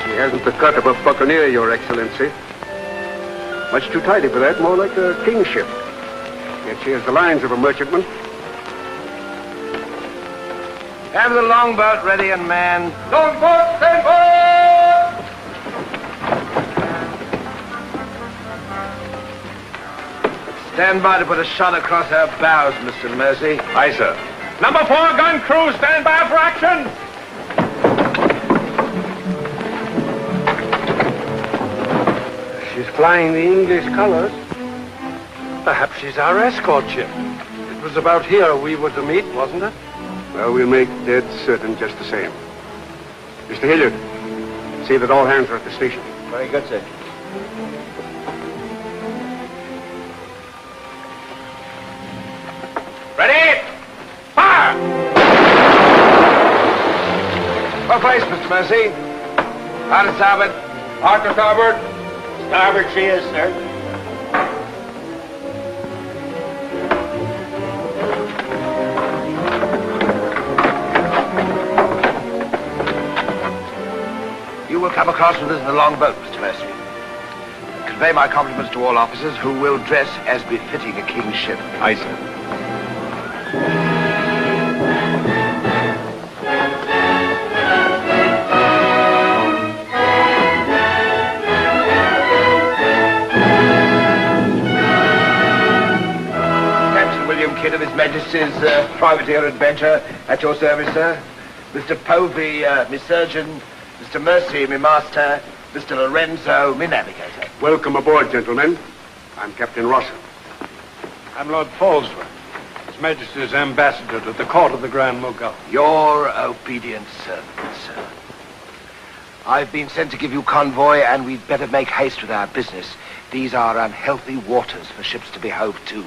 She hasn't the cut of a buccaneer, Your Excellency. Much too tidy for that, more like a kingship. Yet she has the lines of a merchantman. Have the longboat ready and manned. Longboat, stand by! Stand by to put a shot across her bows, Mr. Mercy. Aye, sir. Number 4 gun crew, stand by for action! She's flying the English colors. Perhaps she's our escort ship. It was about here we were to meet, wasn't it? Well, we'll make dead certain just the same. Mr. Hilliard, see that all hands are at the station. Very good, sir. Ready? Fire! What place, Mr. Mercy? Hard to starboard. Hard to starboard. Starboard she is, sir. You will come across with us in the longboat, Mr. Mercy. Convey my compliments to all officers who will dress as befitting a king's ship. Aye, sir. Captain William Kidd of His Majesty's Privateer Adventure, at your service, sir. Mr. Povey, me surgeon. Mr. Mercy, me master. Mr. Lorenzo, me navigator. Welcome aboard, gentlemen. I'm Captain Russell. I'm Lord Falsworth, His Majesty's ambassador to the court of the Grand Mogul. Your obedient servant, sir. I've been sent to give you convoy, and we'd better make haste with our business. These are unhealthy waters for ships to be hove to,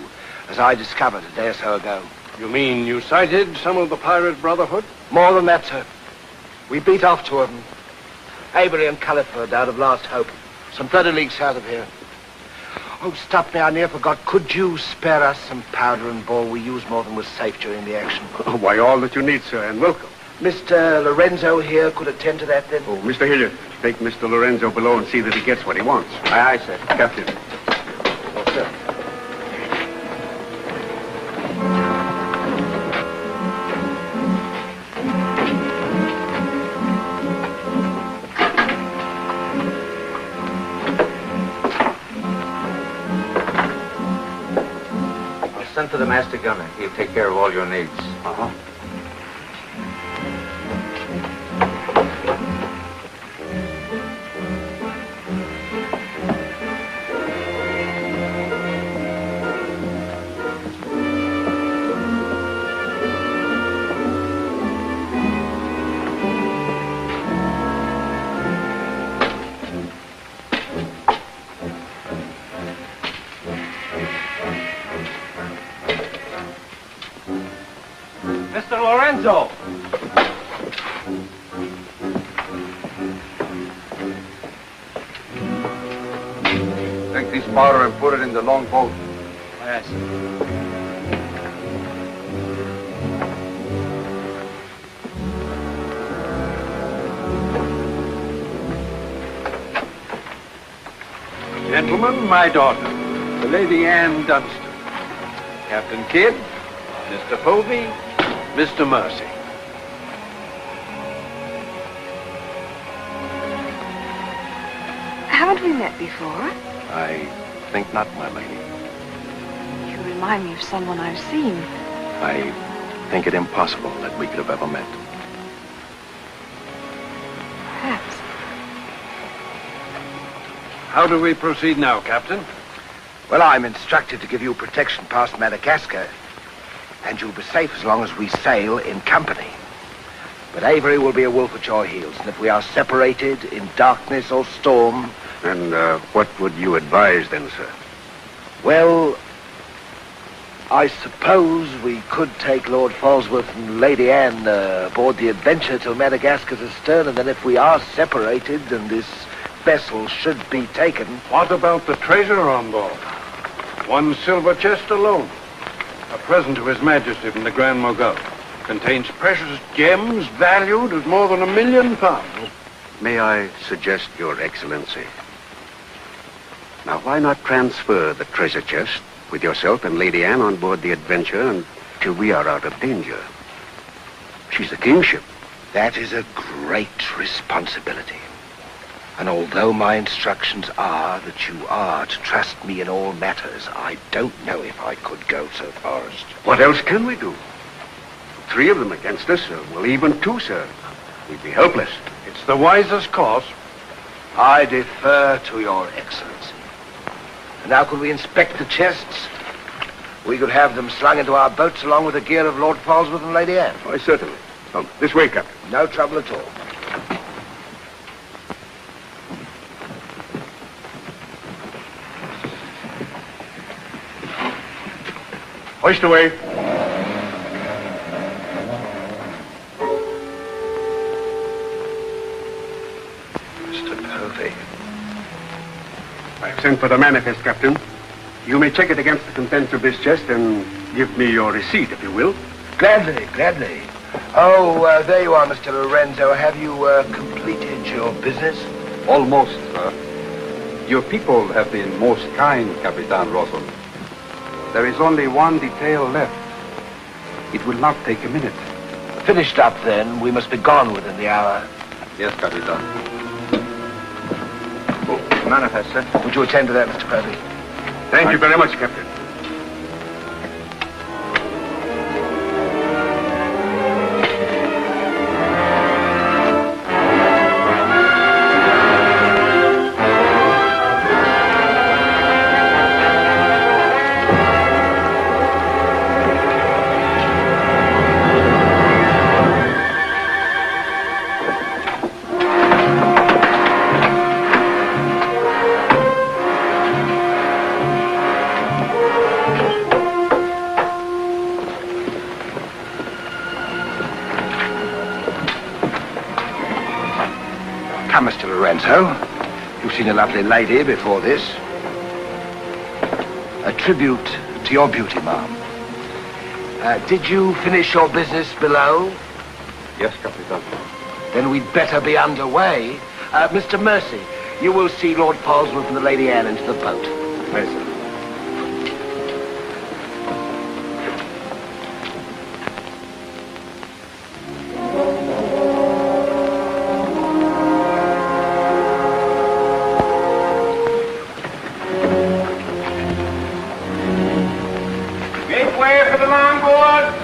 as I discovered a day or so ago. You mean you sighted some of the pirate brotherhood? More than that, sir. We beat off two of them. Avery and Culliford out of Last Hope, some 30 leagues south of here. Oh, stop me, I near forgot. Could you spare us some powder and ball? We used more than was safe during the action. Oh, why, all that you need, sir, and welcome. Mr. Lorenzo here could attend to that, then? Oh, Mr. Hilliard, take Mr. Lorenzo below and see that he gets what he wants. Aye, aye, sir. Captain. Oh, sir. Send for the master gunner. He'll take care of all your needs. Uh-huh. Mr. Lorenzo! Take this powder and put it in the long boat. Yes. Gentlemen, my daughter, the Lady Anne Dunstan. Captain Kidd, Mr. Povey, Mr. Mercy. Haven't we met before? I think not, my lady. You remind me of someone I've seen. I think it impossible that we could have ever met. Perhaps. How do we proceed now, Captain? Well, I'm instructed to give you protection past Madagascar, and you'll be safe as long as we sail in company. But Avery will be a wolf at your heels, and if we are separated in darkness or storm... And what would you advise then, sir? Well, I suppose we could take Lord Falsworth and Lady Anne aboard the Adventure till Madagascar's astern, and then if we are separated and this vessel should be taken... What about the treasure on board? One silver chest alone. A present to His Majesty from the Grand Mogul. Contains precious gems valued at more than £1 million. May I suggest, Your Excellency? Now, why not transfer the treasure chest with yourself and Lady Anne on board the Adventure until we are out of danger? She's a kingship. That is a great responsibility. And although my instructions are that you are to trust me in all matters, I don't know if I could go so far as to... What else can we do? 3 of them against us, well, even 2, sir. We'd be helpless. It's the wisest course. I defer to Your Excellency. And now could we inspect the chests? We could have them slung into our boats along with the gear of Lord Falsworth and Lady Anne. Why, certainly. Come, this way, Captain. No trouble at all. Hoist away. Mr. Povey. I've sent for the manifest, Captain. You may check it against the contents of this chest and give me your receipt, if you will. Gladly, gladly. Oh, there you are, Mr. Lorenzo. Have you completed your business? Almost, sir. Your people have been most kind, Capitan Rosso. There is only one detail left. It will not take a minute. Finished up, then. We must be gone within the hour. Yes, Capitan. Manifest, sir. Would you attend to that, Mr. Crosby? Thank you very much, Captain. Come, Mr. Lorenzo. You've seen a lovely lady before this. A tribute to your beauty, ma'am. Did you finish your business below? Yes, Capitan. Then we'd better be underway. Mr. Mercy, you will see Lord Falsworth and the Lady Anne into the boat. Mercy. Make way for the longboard.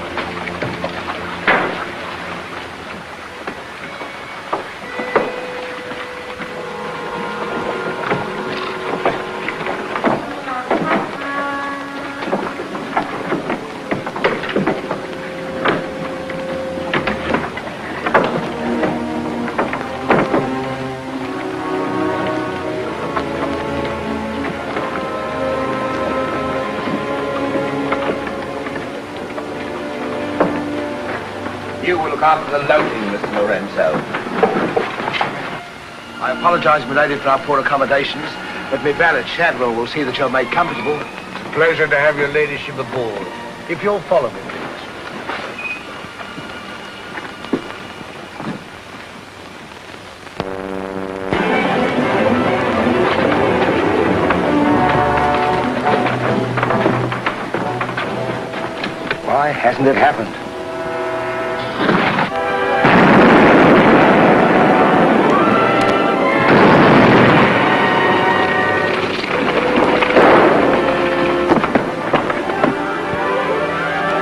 You will look after the loading, Mr. Lorenzo. I apologize, my lady, for our poor accommodations, but my valet, Shadwell, will see that you're made comfortable. It's a pleasure to have your ladyship aboard. If you'll follow me, please. Why hasn't it happened?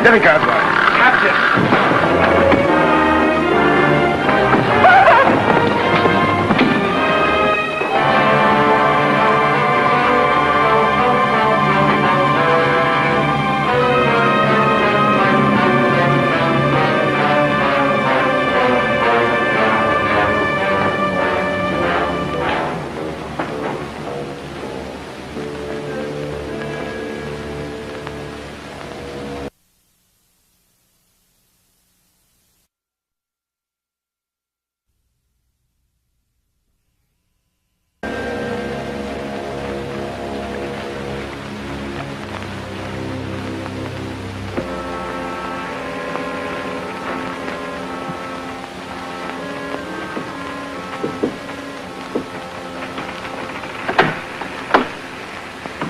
Let me go, Captain!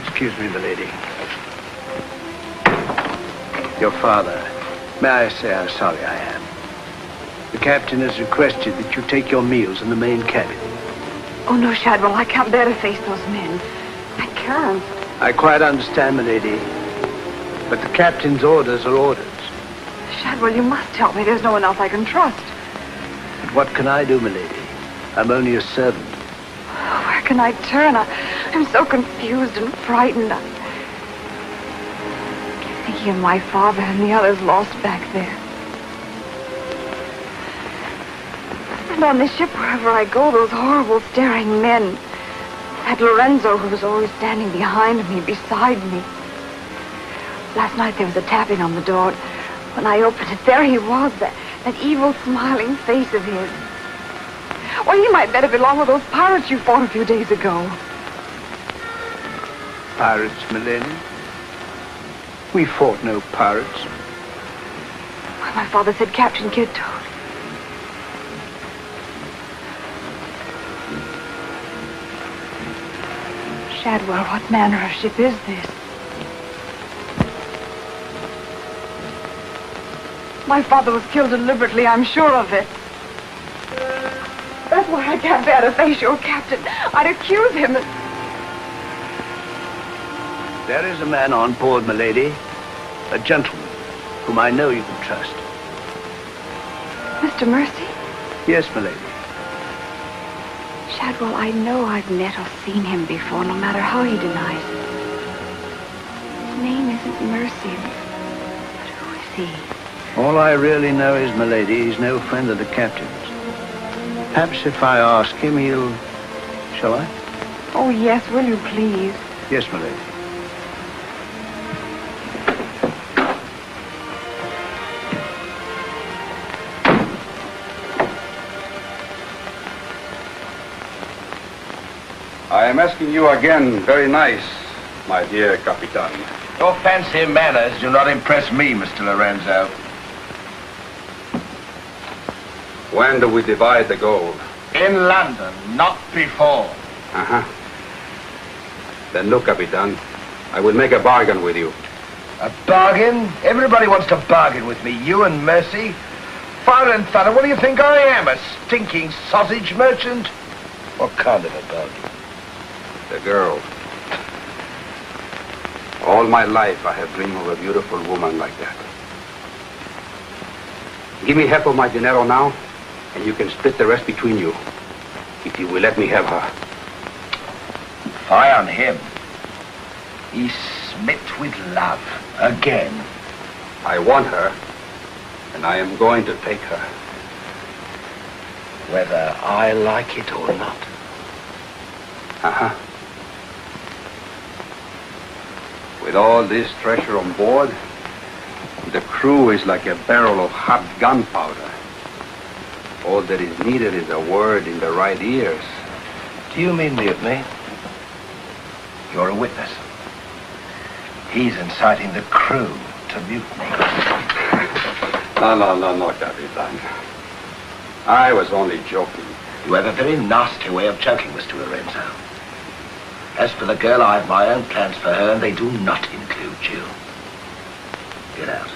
Excuse me, milady. Your father. May I say how sorry I am? The captain has requested that you take your meals in the main cabin. Oh, no, Shadwell, I can't bear to face those men. I can't. I quite understand, milady. But the captain's orders are orders. Shadwell, you must help me. There's no one else I can trust. But what can I do, milady? I'm only a servant. Where can I turn? I'm so confused and frightened. Thinking of my father and the others lost back there. And on the ship, wherever I go, those horrible staring men. That Lorenzo who was always standing behind me, beside me. Last night there was a tapping on the door. When I opened it, there he was, that evil smiling face of his. Well, he might better belong with those pirates you fought a few days ago. Pirates, milady? We fought no pirates. My father said Captain Kidd told. Shadwell, what manner of ship is this? My father was killed deliberately, I'm sure of it. That's why I can't bear to face your captain. I'd accuse him. There is a man on board, milady. A gentleman whom I know you can trust. Mr. Mercy? Yes, milady. Shadwell, I know I've met or seen him before, no matter how he denies it. His name isn't Mercy. But who is he? All I really know is, milady, he's no friend of the captain's. Perhaps if I ask him, he'll... Shall I? Oh, yes, will you please? Yes, milady. I am asking you again, very nice, my dear Capitan. Your fancy manners do not impress me, Mr. Lorenzo. When do we divide the gold? In London, not before. Uh-huh. Then look, Capitan, I will make a bargain with you. A bargain? Everybody wants to bargain with me. You and Mercy. Fire and thunder, what do you think I am? A stinking sausage merchant? What kind of a bargain? The girl. All my life I have dreamed of a beautiful woman like that. Give me half of my dinero now, and you can split the rest between you. If you will let me have her. Fie on him. He's smit with love. Again. I want her, and I am going to take her. Whether I like it or not. Uh-huh. With all this treasure on board, the crew is like a barrel of hot gunpowder. All that is needed is a word in the right ears. Do you mean mutiny? You're a witness. He's inciting the crew to mutiny. No, Capitan. I was only joking. You have a very nasty way of joking, Mr. Lorenzo. As for the girl, I have my own plans for her, and they do not include you. Get out.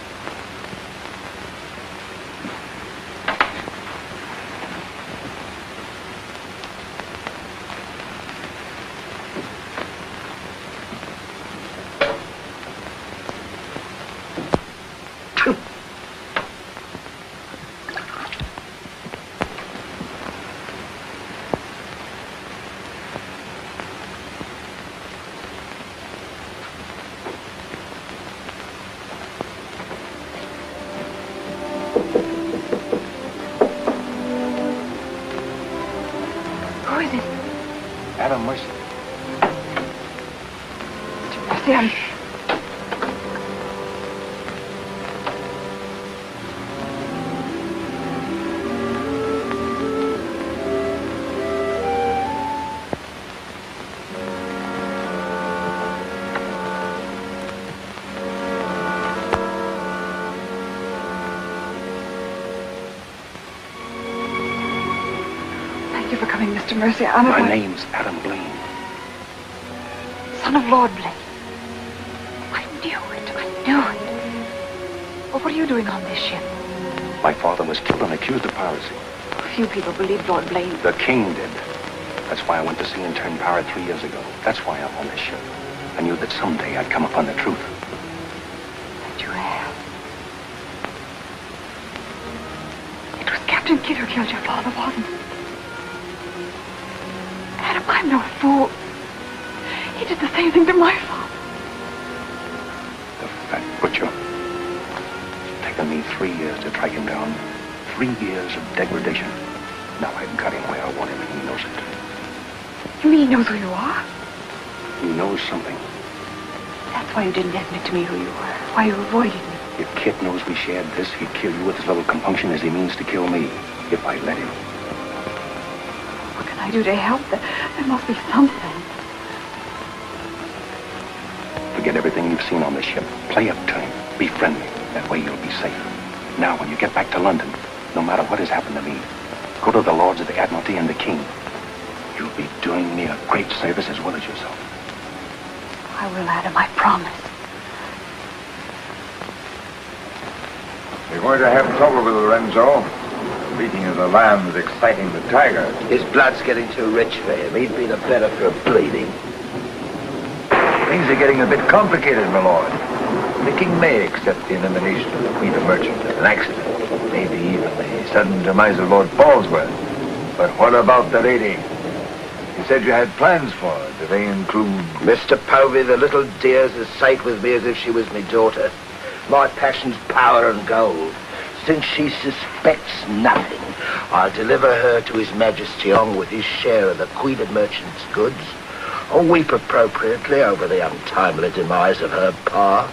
Mr. Mercy, I'm My name's Adam Blaine. Son of Lord Blaine. I knew it. Well, what are you doing on this ship? My father was killed and accused of piracy. Few people believed Lord Blaine. The king did. That's why I went to sea and turned pirate 3 years ago. That's why I'm on this ship. I knew that someday I'd come upon the truth. And you have. It was Captain Kidd who killed your father, wasn't it? Adam, I'm no fool. He did the same thing to my father. The fat butcher. It's taken me 3 years to track him down. 3 years of degradation. Now I've got him where I want him, and he knows it. You mean he knows who you are? He knows something. That's why you didn't admit to me who you were. Why you avoided me. If Kit knows we shared this, he'd kill you with as little compunction as he means to kill me, if I let him. What can I do to help? There must be something. Forget everything you've seen on this ship. Play up to him. Be friendly. That way you'll be safe. Now, when you get back to London, no matter what has happened to me, go to the Lords of the Admiralty and the King. You'll be doing me a great service as well as yourself. I will, Adam, I promise. We're going to have trouble with Lorenzo. The beating of the lamb is exciting the tiger. His blood's getting too rich for him. He'd be the better for bleeding. Things are getting a bit complicated, my lord. The king may accept the elimination of the Queen of Merchant as an accident. Maybe even the sudden demise of Lord Falsworth. But what about the lady? You said you had plans for her. Do they include... Mr. Povey, the little dear's as safe with me as if she was my daughter. My passion's power and gold. Since she suspects nothing, I'll deliver her to His Majesty along with his share of the Queen of Merchant's goods. I'll weep appropriately over the untimely demise of her pa,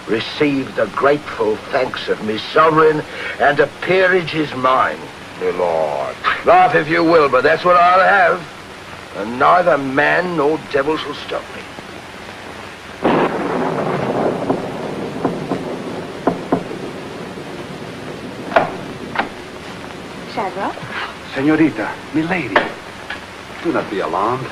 receive the grateful thanks of me sovereign, and a peerage is mine. My lord. Laugh if you will, but that's what I'll have. And neither man nor devil shall stop me. Shadwell? Senorita, milady, do not be alarmed.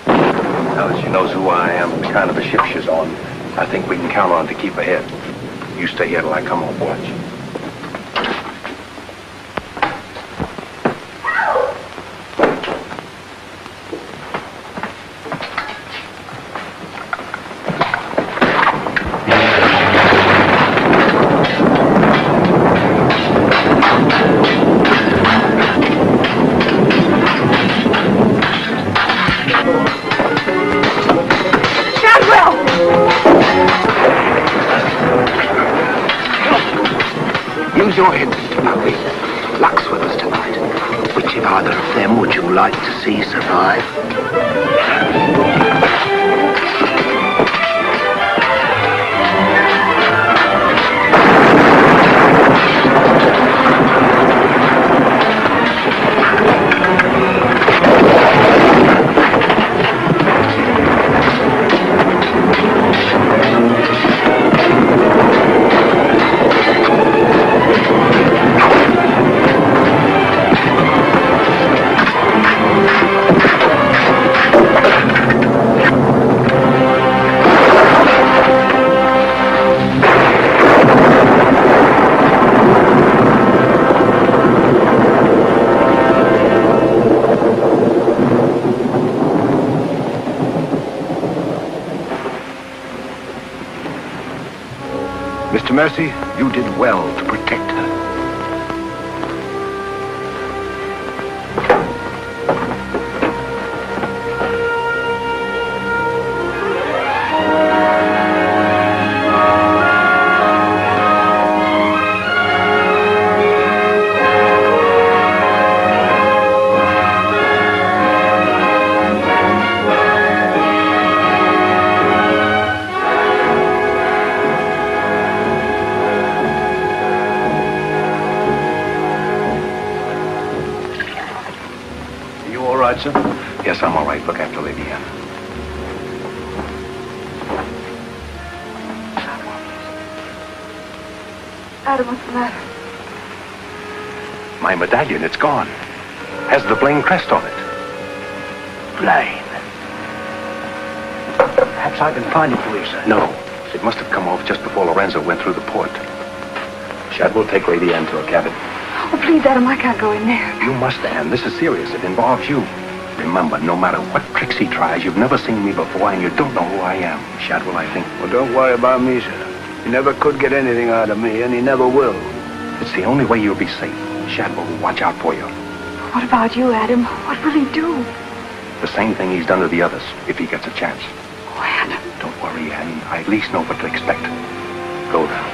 Now that she knows who I am, the kind of a ship she's on, I think we can count on to keep ahead. You stay here till I come on watch. Your head, Mr. Povey. Luck's with us tonight. Which of either of them would you like to see survive? Mr. Mercy, you did well to protect her. Sir? Yes, I'm all right. Look after Lady Anne. Adam, what's the matter? My medallion, it's gone. Has the Blaine crest on it. Blaine. Perhaps I can find it for you, sir. No. It must have come off just before Lorenzo went through the port. Shadwell, take Lady Anne to her cabin. Oh, please, Adam, I can't go in there. You must, Anne. This is serious. It involves you. Remember, no matter what tricks he tries, you've never seen me before, and you don't know who I am. Shadwell, I think. Well, don't worry about me, sir. He never could get anything out of me, and he never will. It's the only way you'll be safe. Shadwell will watch out for you. What about you, Adam? What will he do? The same thing he's done to the others, if he gets a chance. Oh, Adam. Don't worry, Anne. I at least know what to expect. Go now.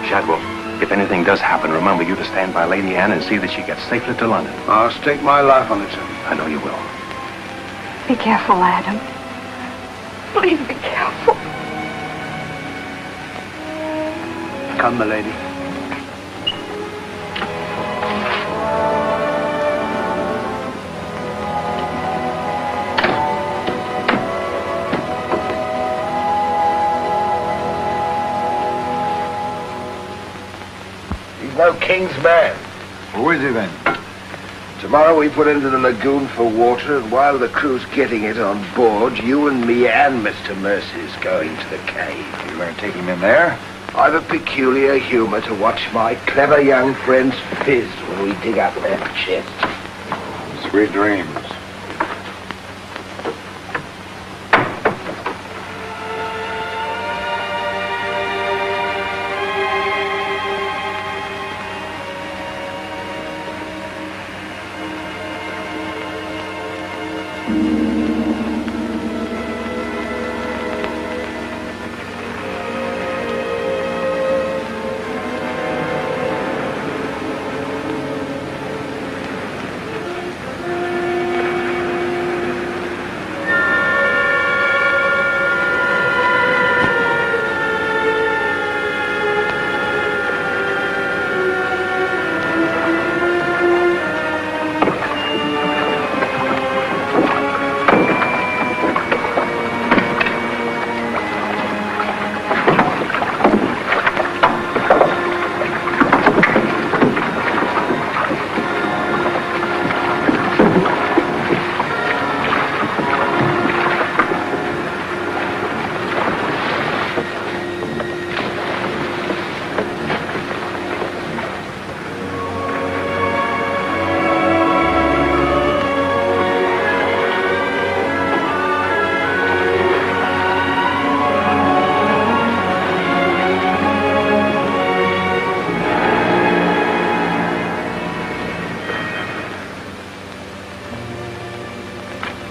Shadwell, if anything does happen, remember you to stand by Lady Anne and see that she gets safely to London. I'll stake my life on it, sir. I know you will. Be careful, Adam. Please be careful. Come, my lady. king's man. Who is he then? Tomorrow we put into the lagoon for water, and while the crew's getting it on board, you and me and Mr. Mercy's going to the cave. You're going to take him in there? I've a peculiar humor to watch my clever young friends fizz when we dig up their chest. Sweet dreams.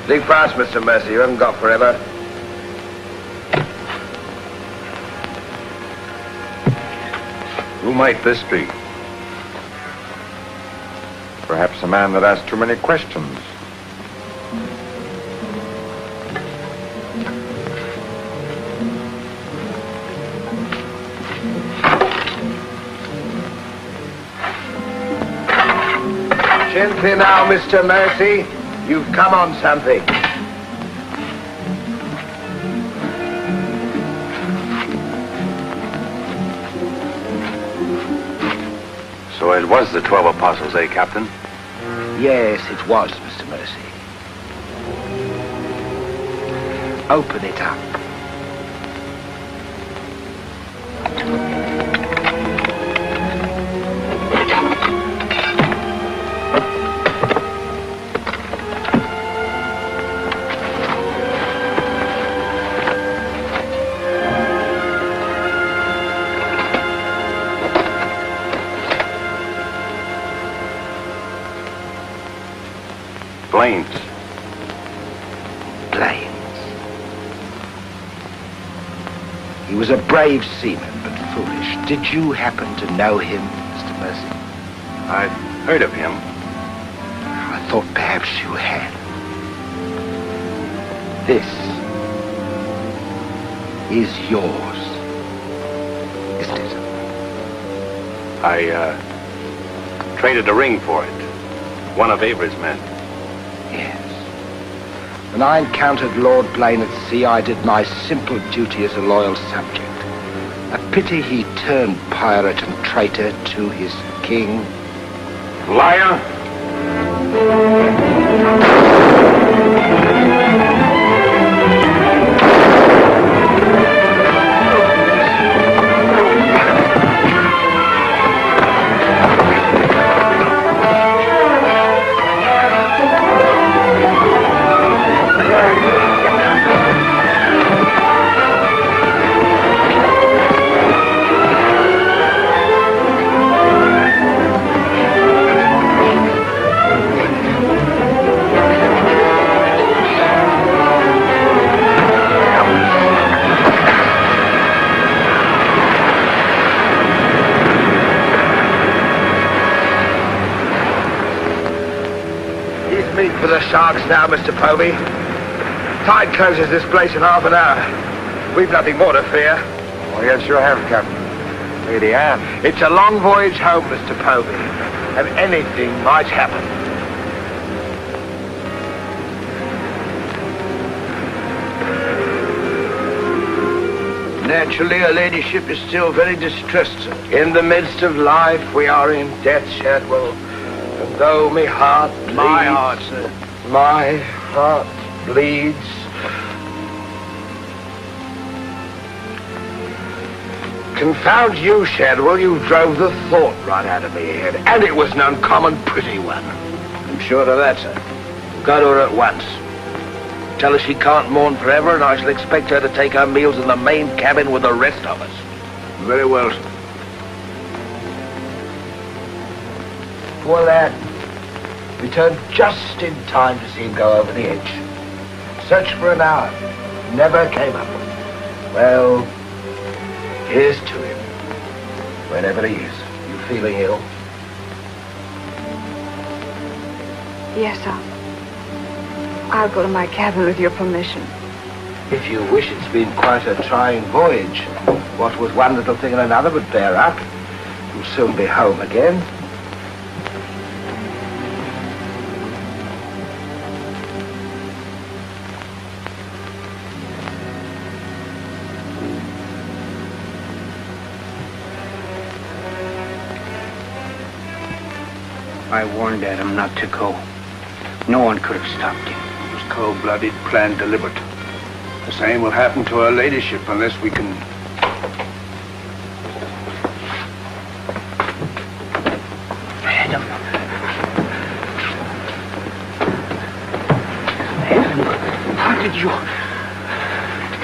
Dig fast, Mr. Mercy. You haven't got forever. Who might this be? Perhaps a man that asks too many questions. Gently now, Mr. Mercy. You've come on something. So it was the 12 apostles, eh, Captain? Yes, it was, Mr. Mercy. Open it up. Blaines. Blaines. He was a brave seaman, but foolish. Did you happen to know him, Mr. Mercy? I've heard of him. I thought perhaps you had. This is yours, isn't it? I traded a ring for it. One of Avery's men. Yes. When I encountered Lord Blaine at sea, I did my simple duty as a loyal subject. A pity he turned pirate and traitor to his king. Liar! For the sharks now, Mr. Povey. Tide closes this place in half an hour. We've nothing more to fear. Oh, yes, you have, Captain. Lady Anne. It's a long voyage home, Mr. Povey, and anything might happen. Naturally, her ladyship is still very distressed, sir. In the midst of life, we are in death, Shadwell. And though my heart bleeds... My heart, sir. My heart bleeds... Confound you, Shadwell. You drove the thought right out of me head. And it was an uncommon pretty one. I'm sure of that, sir. Go to her at once. Tell her she can't mourn forever, and I shall expect her to take her meals in the main cabin with the rest of us. Very well, sir. Poor lad. Returned just in time to see him go over the edge. Searched for an hour. Never came up. Well, here's to him. Wherever he is. You feeling ill? Yes, I'll go to my cabin with your permission. If you wish, it's been quite a trying voyage. What with one little thing and another would bear up. You'll soon be home again. I warned Adam not to go. No one could have stopped him. It was cold-blooded, planned, deliberate. The same will happen to her ladyship unless we can... Adam, how did you...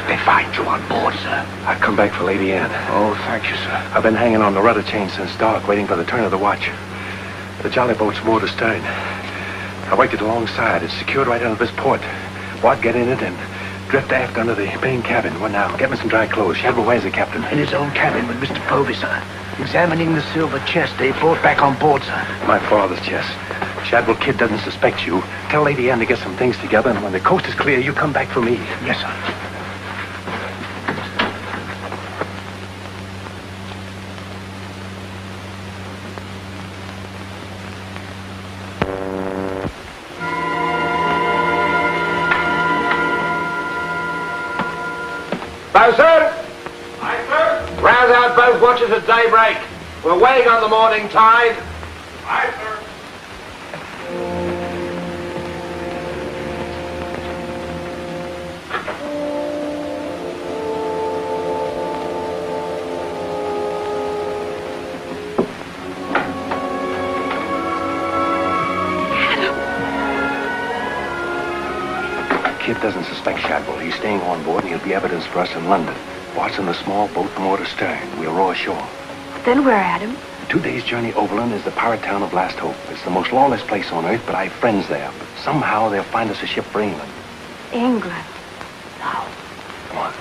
They find you on board, sir. I've come back for Lady Anne. Oh, thank you, sir. I've been hanging on the rudder chain since dark, waiting for the turn of the watch. The jolly boat's moored astern. I waited alongside. It's secured right under this port. Wad get in it and drift aft under the main cabin. Well, now, get me some dry clothes. Shadwell, where's the captain? in his own cabin with Mr. Povey, sir, examining the silver chest they brought back on board, sir. My father's chest. Shadwell Kid doesn't suspect you. Tell Lady Anne to get some things together, and when the coast is clear, you come back for me. Yes, sir. Bosun! Aye, sir. Rouse out both watches at daybreak. We're waiting on the morning tide. Aye, sir. Kid doesn't suspect Shadwell. He's staying on board, and he'll be evidence for us in London. Watching the small boat moored astern. We'll row ashore. Then where, Adam? 2 days' journey overland is the pirate town of Last Hope. It's the most lawless place on earth, but I have friends there. But somehow they'll find us a ship for England. England. Now, come on.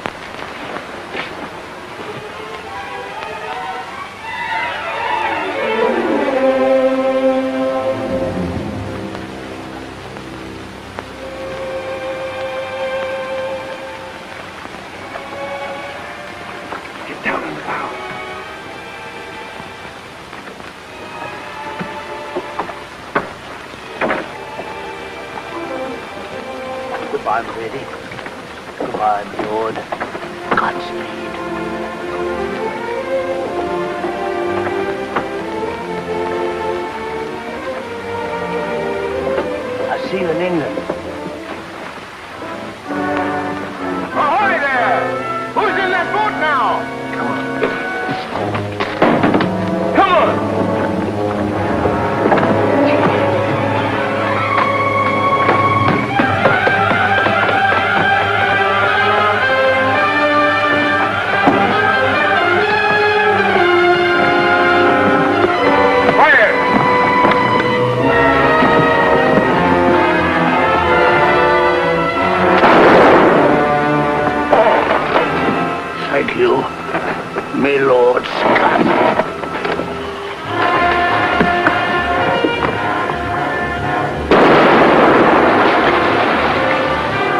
Get down in the bow. Goodbye, my lady. Goodbye, my lord. Godspeed. I'll see you in England. Ahoy there! Who's in that boat now? Come on! Thank you, my lord Scott.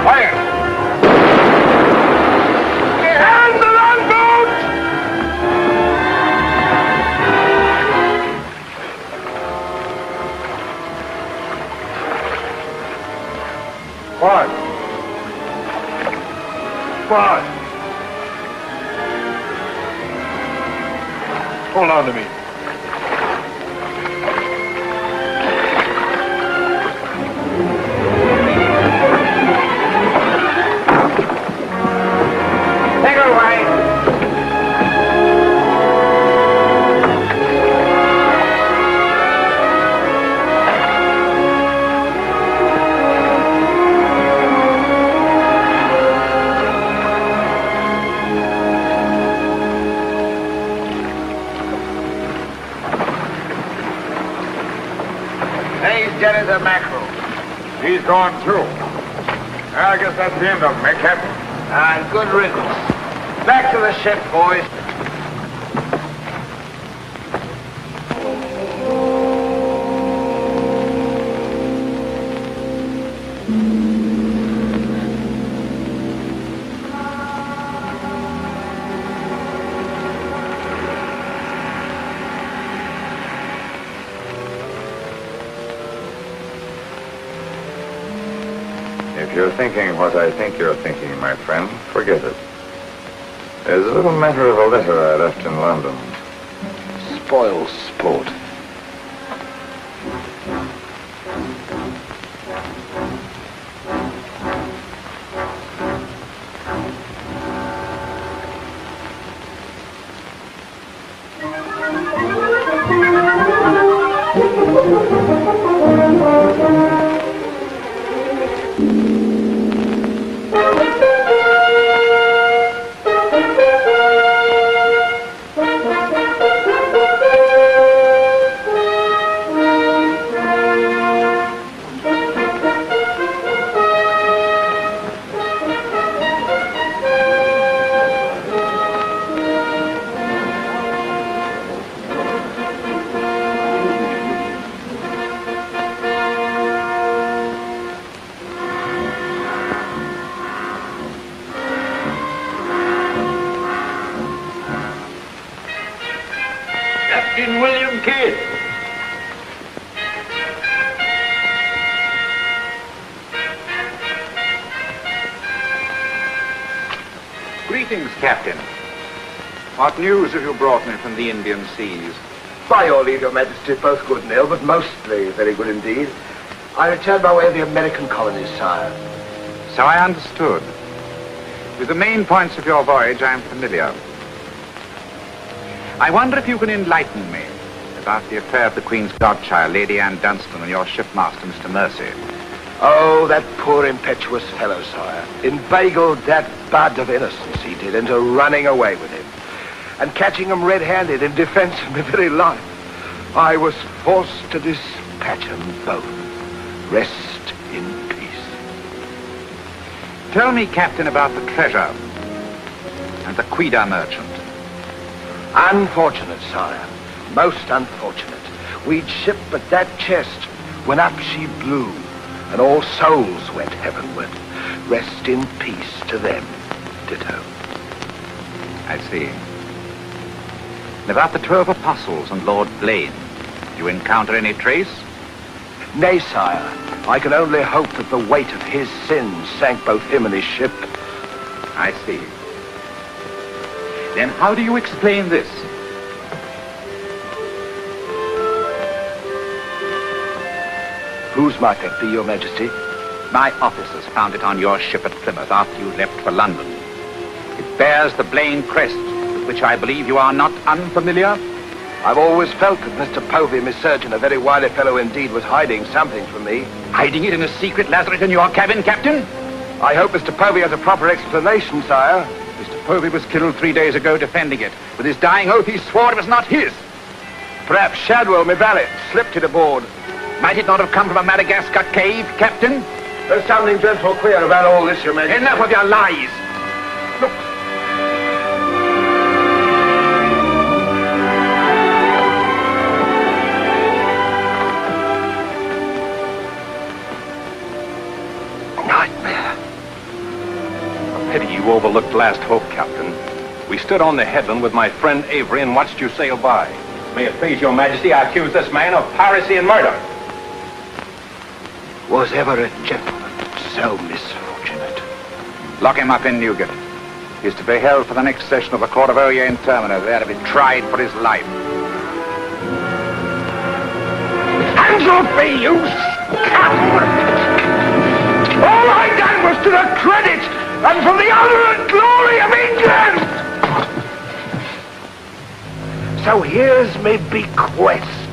Fire! And the longboat! What? hold on to me. Take her away. He's dead as a mackerel. He's gone too. I guess that's the end of him, eh, Captain? And good riddance. Back to the ship, boys. If you're thinking what I think you're thinking, my friend, forget it. There's a little matter of a letter I left in London. Spoil sport. Captain William Kidd. Greetings, Captain. What news have you brought me from the Indian seas? By your leave, Your Majesty, both good and ill, but mostly very good indeed. I returned by way of the American colonies, sire. So I understood. With the main points of your voyage, I am familiar. I wonder if you can enlighten me about the affair of the Queen's godchild, Lady Anne Dunstan, and your shipmaster, Mr. Mercy. Oh, that poor impetuous fellow, sire. Inveigled that bud of innocence he did into running away with him. And catching him red-handed in defense of my very life, I was forced to dispatch them both. Rest in peace. Tell me, Captain, about the treasure and the Quida merchant. Unfortunate, sire. Most unfortunate. We'd ship but that chest when up she blew, and all souls went heavenward. Rest in peace to them. Ditto. I see. And about the 12 apostles and Lord Blaine, did you encounter any trace? Nay, sire. I can only hope that the weight of his sins sank both him and his ship. I see. Then how do you explain this? Whose might that be, Your Majesty? My officers found it on your ship at Plymouth after you left for London. It bears the Blaine crest, with which I believe you are not unfamiliar. I've always felt that Mr. Povey, my surgeon, a very wily fellow indeed, was hiding something from me. Hiding it in a secret lazaret in your cabin, Captain? I hope Mr. Povey has a proper explanation, sire. Mr. Povey was killed 3 days ago defending it. With his dying oath, he swore it was not his. Perhaps Shadwell, my valet, slipped it aboard. Might it not have come from a Madagascar cave, Captain? There's something dreadful queer about all this, Your Majesty. Enough of your lies. Look. Nightmare. A pity you overlooked last hope, Captain. We stood on the headland with my friend Avery and watched you sail by. May it please your Majesty, I accuse this man of piracy and murder. Was ever a gentleman so misfortunate? Lock him up in Newgate. He is to be held for the next session of the Court of Oyer in Termina, there to be tried for his life. me, you scum! All I done was to the credit and for the honor and glory of England! So here's me bequest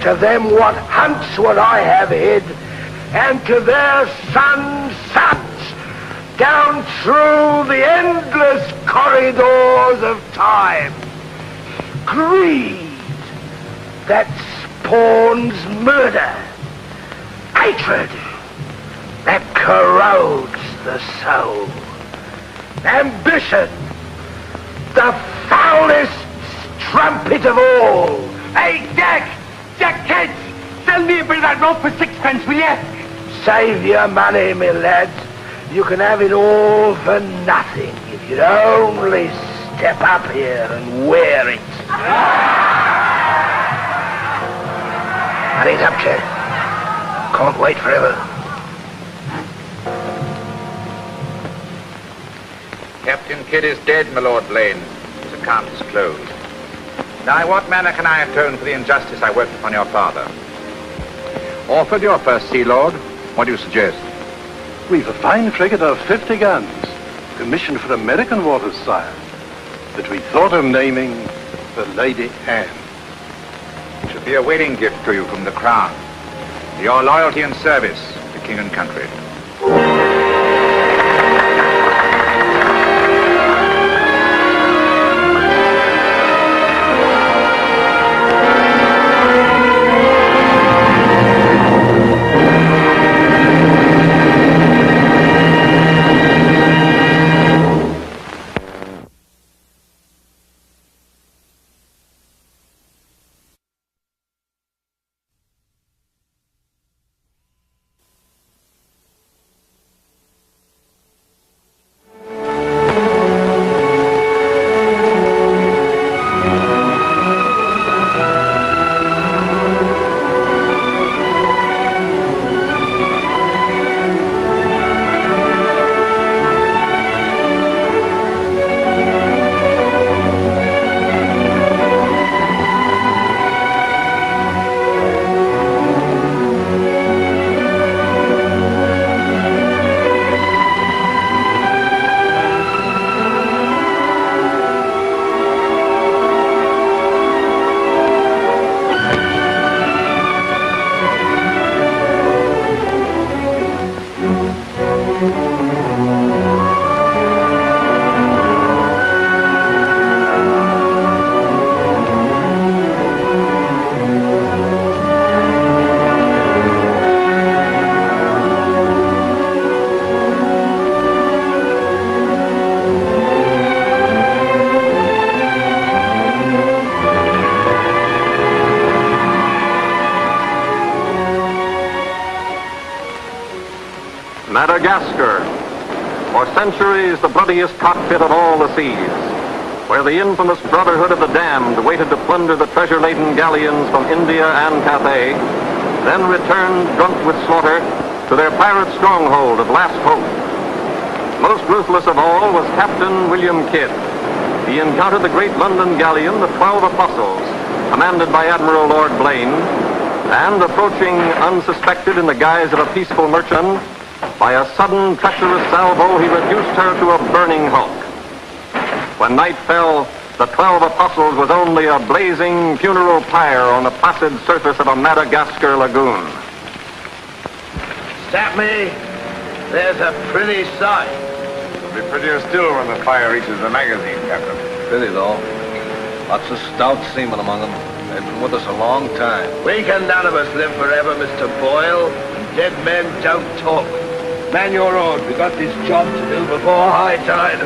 to them what hunts what I have hid, and to their sons' down through the endless corridors of time. Greed that spawns murder, hatred that corrodes the soul, ambition, the foulest strumpet of all. Hey, Jack! Jack Kent! Sell me a bit of that rope for 6 pence, will you? Save your money, my lad. You can have it all for nothing if you'd only step up here and wear it. Hurry it up, Chet. Can't wait forever. Captain Kidd is dead, my Lord Blaine. His account is closed. Now, in what manner can I atone for the injustice I worked upon your father? Orford, your first Sea Lord. What do you suggest? We've a fine frigate of 50 guns, commissioned for American waters, sire, that we thought of naming the Lady Anne. It should be a wedding gift to you from the Crown, for your loyalty and service to King and country. Madagascar, for centuries the bloodiest cockpit of all the seas, where the infamous Brotherhood of the Damned waited to plunder the treasure-laden galleons from India and Cathay, then returned drunk with slaughter to their pirate stronghold of Last Hope. Most ruthless of all was Captain William Kidd. He encountered the great London galleon, the 12 Apostles, commanded by Admiral Lord Blaine, and approaching unsuspected in the guise of a peaceful merchant, by a sudden treacherous salvo, he reduced her to a burning hulk. When night fell, the 12 Apostles was only a blazing funeral pyre on the placid surface of a Madagascar lagoon. Stop me. There's a pretty sight. It'll be prettier still when the fire reaches the magazine, Captain. Pity, though. Lots of stout seamen among them. They've been with us a long time. We can none of us live forever, Mr. Boyle. Dead men don't talk. Man your own. We got this job to do before high tide.